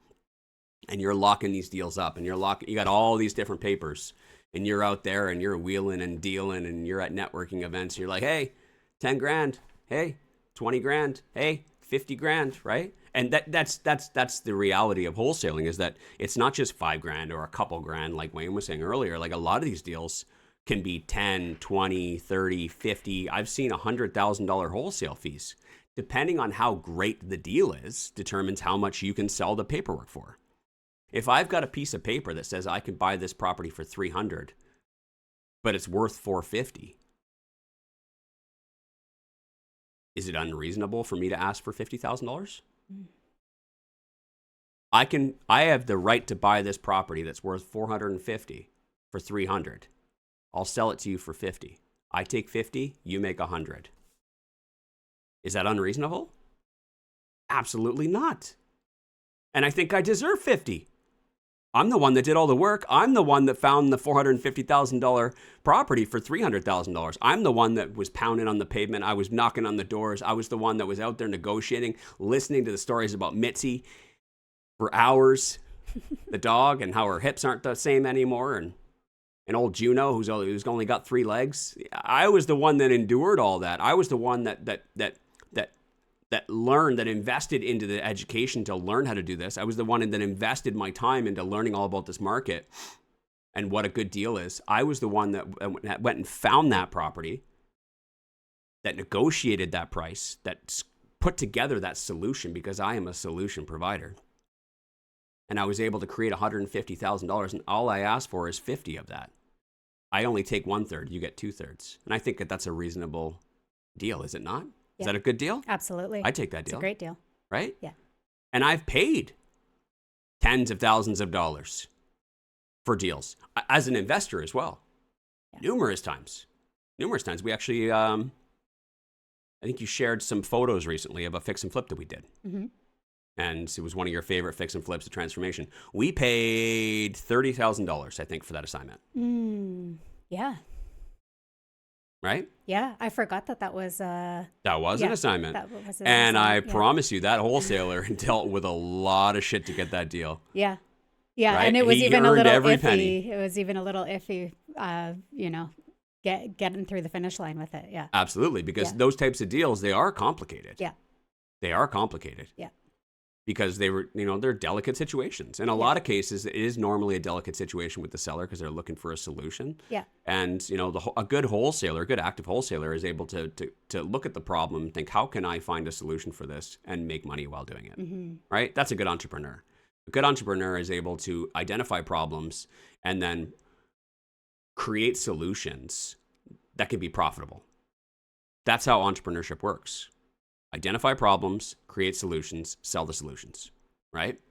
And you're locking these deals up. And you got all these different papers. And you're out there and you're wheeling and dealing and you're at networking events. And you're like, hey, 10 grand. Hey, 20 grand. Hey, 50 grand. Right? And that's the reality of wholesaling, is that it's not just 5 grand or a couple grand like Wayne was saying earlier. Like a lot of these deals can be 10, 20, 30, 50. I've seen $100,000 wholesale fees. Depending on how great the deal is, determines how much you can sell the paperwork for. If I've got a piece of paper that says I can buy this property for $300, but it's worth $450, is it unreasonable for me to ask for $50,000? I have the right to buy this property that's worth $450 for $300. I'll sell it to you for $50. I take $50, you make $100. Is that unreasonable? Absolutely not. And I think I deserve $50. I'm the one that did all the work. I'm the one that found the $450,000 property for $300,000. I'm the one that was pounding on the pavement. I was knocking on the doors. I was the one that was out there negotiating, listening to the stories about Mitzi for hours, the dog, and how her hips aren't the same anymore, and old Juno, who's only got 3 legs. I was the one that endured all that. I was the one that that invested into the education to learn how to do this. I was the one that invested my time into learning all about this market and what a good deal is. I was the one that went and found that property, that negotiated that price, that put together that solution, because I am a solution provider. And I was able to create $150,000, and all I asked for is 50 of that. I only take 1/3, you get 2/3. And I think that that's a reasonable deal, is it not? Is that a good deal? Absolutely. I take that deal. It's a great deal. Right? Yeah. And I've paid tens of thousands of dollars for deals as an investor as well. Yeah. Numerous times. We actually, I think you shared some photos recently of a fix and flip that we did. Mm-hmm. And it was one of your favorite fix and flips, the transformation. We paid $30,000, I think, for that assignment. Yeah. Right? Yeah, I forgot that was an assignment. That was an and assignment, I promise you, that wholesaler dealt with a lot of shit to get that deal. Yeah. Yeah, right? and it was he even a little every iffy. Penny. It was even a little iffy, getting through the finish line with it. Yeah. Absolutely, because those types of deals, they are complicated. Yeah. They are complicated. Yeah. Because they're delicate situations. In a lot of cases, it is normally a delicate situation with the seller because they're looking for a solution. Yeah. And, a good wholesaler, a good active wholesaler is able to look at the problem and think, how can I find a solution for this and make money while doing it? Mm-hmm. Right? That's a good entrepreneur. A good entrepreneur is able to identify problems and then create solutions that can be profitable. That's how entrepreneurship works. Identify problems, create solutions, sell the solutions, right?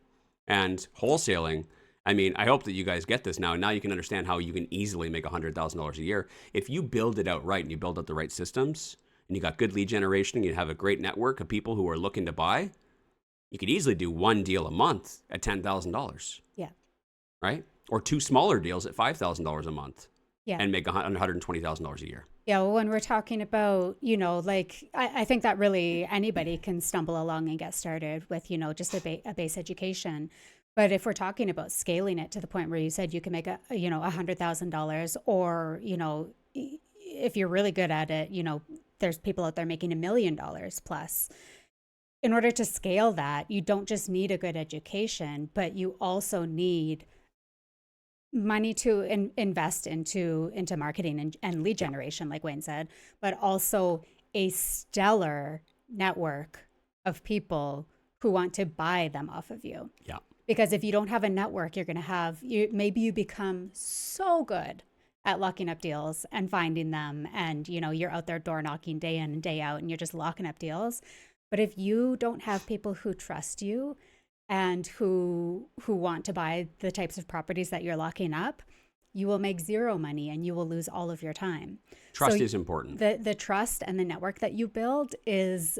And wholesaling, I hope that you guys get this now. And now you can understand how you can easily make $100,000 a year. If you build it out right and you build out the right systems and you got good lead generation and you have a great network of people who are looking to buy, you could easily do one deal a month at $10,000. Yeah. Right? Or two smaller deals at $5,000 a month. Yeah. And make $120,000 a year. Yeah, well, when we're talking about, I think that really anybody can stumble along and get started with, just a base education. But if we're talking about scaling it to the point where you said you can make $100,000, or, if you're really good at it, there's people out there making $1 million plus. In order to scale that, you don't just need a good education, but you also need money to invest into marketing and lead generation, like Wayne said, but also a stellar network of people who want to buy them off of you. Yeah. Because if you don't have a network, you're going to have, maybe you become so good at locking up deals and finding them, and you're out there door knocking day in and day out and you're just locking up deals. But if you don't have people who trust you and who want to buy the types of properties that you're locking up, you will make zero money and you will lose all of your time. Trust is important. The trust and the network that you build is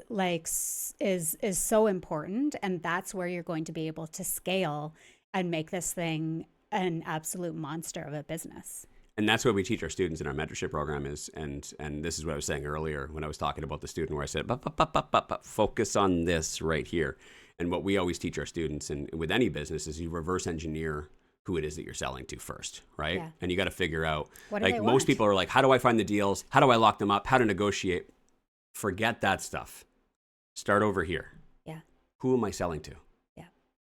so important, and that's where you're going to be able to scale and make this thing an absolute monster of a business. And that's what we teach our students in our mentorship program is, and this is what I was saying earlier when I was talking about the student, where I said, focus on this right here. And what we always teach our students, and with any business, is you reverse engineer who it is that you're selling to first, right? Yeah. And you got to figure out, most people are like, how do I find the deals? How do I lock them up? How to negotiate? Forget that stuff. Start over here. Yeah. Who am I selling to? Yeah.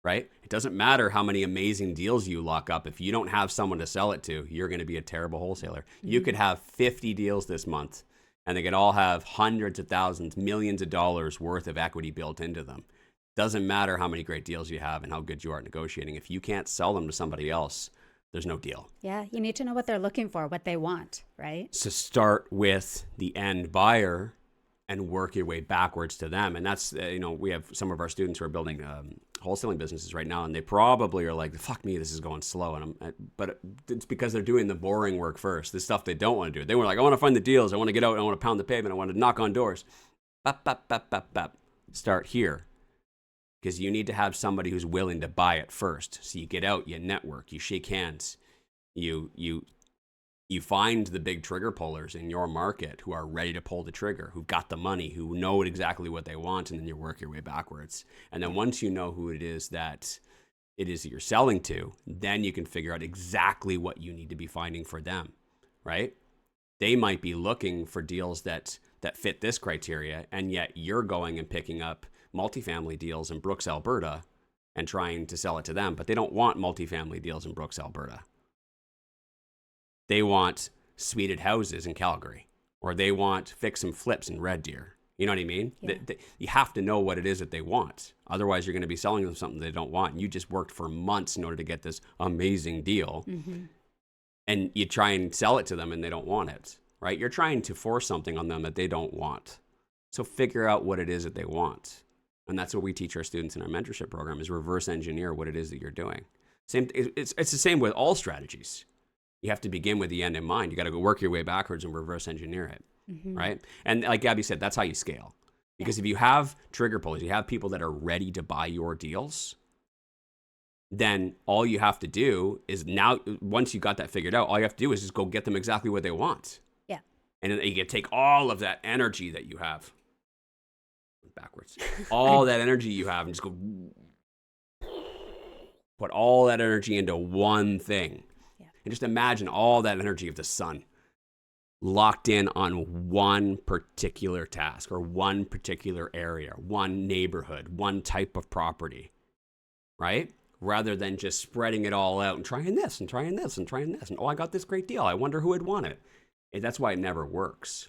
Right? It doesn't matter how many amazing deals you lock up. If you don't have someone to sell it to, you're going to be a terrible wholesaler. Mm-hmm. You could have 50 deals this month, and they could all have hundreds of thousands, millions of dollars worth of equity built into them. Doesn't matter how many great deals you have and how good you are at negotiating. If you can't sell them to somebody else, there's no deal. Yeah, you need to know what they're looking for, what they want, right? So start with the end buyer and work your way backwards to them. And that's, we have some of our students who are building wholesaling businesses right now, and they probably are like, fuck me, this is going slow. But it's because they're doing the boring work first, the stuff they don't want to do. They were like, I want to find the deals. I want to get out. I want to pound the pavement. I want to knock on doors. Start here. Because you need to have somebody who's willing to buy it first. So you get out, you network, you shake hands, you find the big trigger pullers in your market who are ready to pull the trigger, who got the money, who know exactly what they want, and then you work your way backwards. And then once you know who it is that you're selling to, then you can figure out exactly what you need to be finding for them, right? They might be looking for deals that that fit this criteria, and yet you're going and picking up multifamily deals in Brooks, Alberta, and trying to sell it to them, but they don't want multifamily deals in Brooks, Alberta. They want suited houses in Calgary, or they want fix and flips in Red Deer. You know what I mean? Yeah. You have to know what it is that they want. Otherwise, you're going to be selling them something they don't want. And you just worked for months in order to get this amazing deal. Mm-hmm. And you try and sell it to them and they don't want it, right? You're trying to force something on them that they don't want. So figure out what it is that they want. And that's what we teach our students in our mentorship program, is reverse engineer what it is that you're doing. It's the same with all strategies. You have to begin with the end in mind. You got to go work your way backwards and reverse engineer it, right? And like Gabby said, that's how you scale. Because if you have trigger pullers, you have people that are ready to buy your deals, then all you have to do is now, once you got that figured out, all you have to do is just go get them exactly what they want. Yeah. And then you can take all of that energy that you have, backwards, all that energy you have, and just go put all that energy into one thing. Yeah. And just imagine all that energy of the sun locked in on one particular task or one particular area, one neighborhood, one type of property, right? Rather than just spreading it all out and trying this and trying this and trying this. And, oh, I got this great deal. I wonder who would want it. And that's why it never works,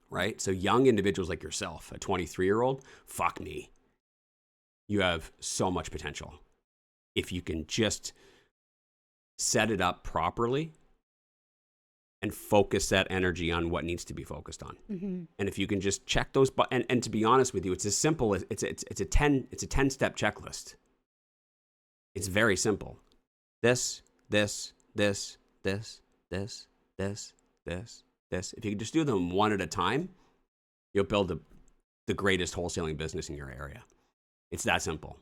right? So young individuals like yourself, a 23-year-old, fuck me. You have so much potential. If you can just set it up properly and focus that energy on what needs to be focused on. Mm-hmm. And if you can just check those, and to be honest with you, it's as simple as it's a 10-step checklist. It's very simple. This. If you can just do them one at a time, you'll build the greatest wholesaling business in your area. It's that simple.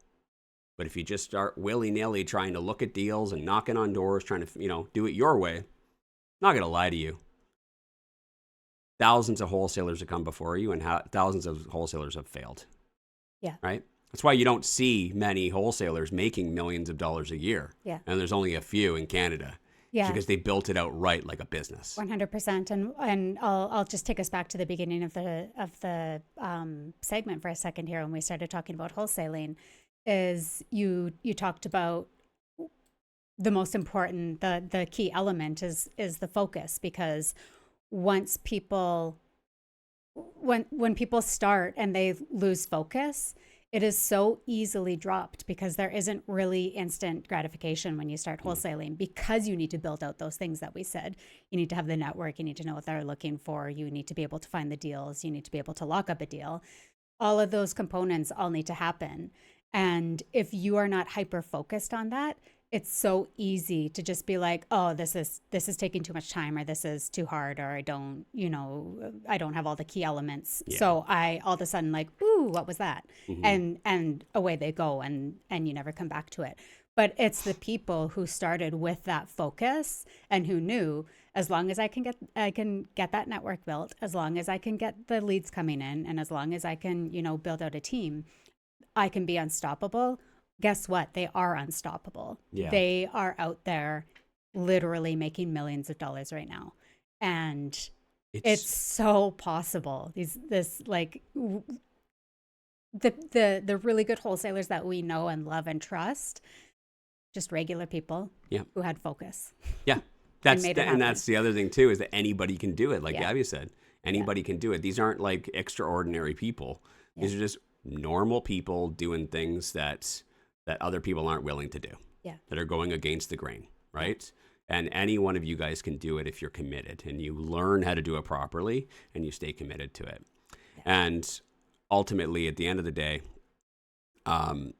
But if you just start willy-nilly trying to look at deals and knocking on doors, trying to, do it your way, not going to lie to you. Thousands of wholesalers have come before you, and thousands of wholesalers have failed. Yeah. Right? That's why you don't see many wholesalers making millions of dollars a year. Yeah. And there's only a few in Canada. Yeah. Because they built it out right like a business. 100%. And I'll just take us back to the beginning of the segment for a second here when we started talking about wholesaling. Is you talked about the most important, the key element is the focus, because once people, when people start and they lose focus, it is so easily dropped, because there isn't really instant gratification when you start wholesaling, because you need to build out those things that we said. You need to have the network, you need to know what they're looking for, you need to be able to find the deals, you need to be able to lock up a deal. All of those components all need to happen. And if you are not hyper focused on that, it's so easy to just be like, oh, this is taking too much time, or this is too hard, or I don't have all the key elements. Yeah. So I all of a sudden like, ooh, what was that? Mm-hmm. And away they go, and you never come back to it. But it's the people who started with that focus and who knew, as long as I can get that network built, as long as I can get the leads coming in, and as long as I can, build out a team, I can be unstoppable. Guess what? They are unstoppable. Yeah. They are out there literally making millions of dollars right now. And it's so possible. The really good wholesalers that we know and love and trust, just regular people who had focus. Yeah. That's the other thing too, is that anybody can do it. Like Gabby said, anybody can do it. These aren't like extraordinary people. These are just normal people doing things that other people aren't willing to do, that are going against the grain, right? And any one of you guys can do it if you're committed and you learn how to do it properly and you stay committed to it. Yeah. And ultimately, at the end of the day, like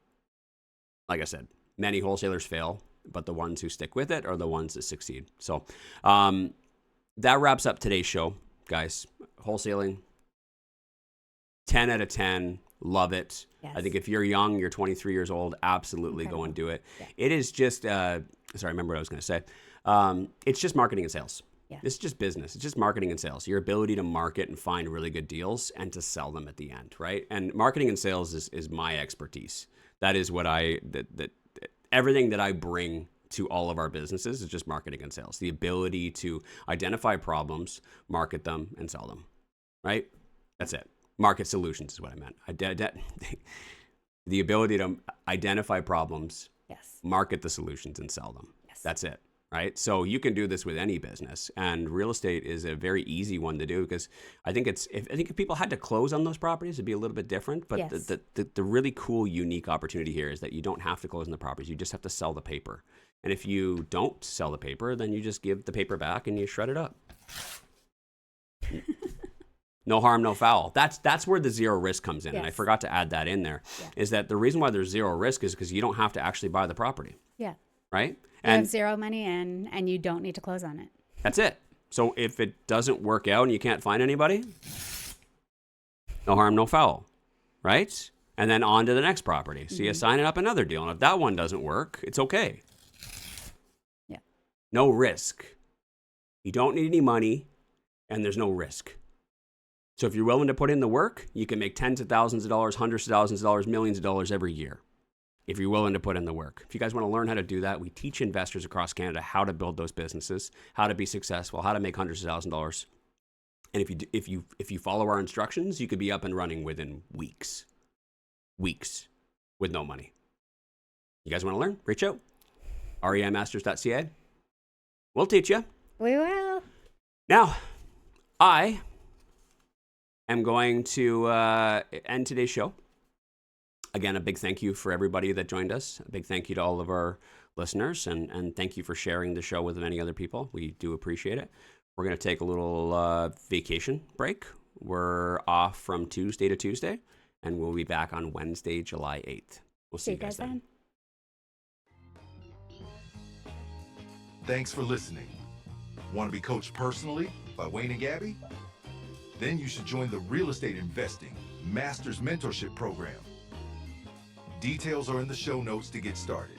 I said, many wholesalers fail, but the ones who stick with it are the ones that succeed. So that wraps up today's show, guys. Wholesaling, 10 out of 10. Love it. Yes. I think if you're young, you're 23 years old, absolutely go and do it. Yeah. It is just, sorry, I remember what I was going to say. It's just marketing and sales. Yeah. It's just business. It's just marketing and sales. Your ability to market and find really good deals and to sell them at the end, right? And marketing and sales is my expertise. That is what everything that I bring to all of our businesses is just marketing and sales. The ability to identify problems, market them, and sell them, right? That's it. Market solutions is what I meant. The ability to identify problems, Yes. market the solutions, and sell them. Yes. That's it, right? So you can do this with any business, and real estate is a very easy one to do because I think if people had to close on those properties, it'd be a little bit different. But Yes. the really cool, unique opportunity here is that you don't have to close on the properties. You just have to sell the paper. And if you don't sell the paper, then you just give the paper back and you shred it up. No harm, no foul. That's where the zero risk comes in. Yes. And I forgot to add that in there. Yeah. Is that the reason why there's zero risk is because you don't have to actually buy the property, Yeah. right? You And have zero money in, and you don't need to close on it. that's it. So if it doesn't work out and you can't find anybody, no harm, no foul, right? And then on to the next property. So you sign up another deal. And if that one doesn't work, it's okay. Yeah. No risk. You don't need any money, and there's no risk. So if you're willing to put in the work, you can make tens of thousands of dollars, hundreds of thousands of dollars, millions of dollars every year. If you're willing to put in the work. If you guys want to learn how to do that, we teach investors across Canada how to build those businesses, how to be successful, how to make hundreds of thousands of dollars. And if you follow our instructions, you could be up and running within weeks with no money. You guys want to learn? Reach out. reimasters.ca. We'll teach you. We will. Now, I am going to end today's show. Again, a big thank you for everybody that joined us. A big thank you to all of our listeners, and thank you for sharing the show with many other people. We do appreciate it. We're going to take a little vacation break. We're off from Tuesday to Tuesday, and we'll be back on Wednesday, July 8th. We'll see you guys then. Thanks for listening. Want to be coached personally by Wayne and Gabby? Then you should join the Real Estate Investing Masters Mentorship Program. Details are in the show notes to get started.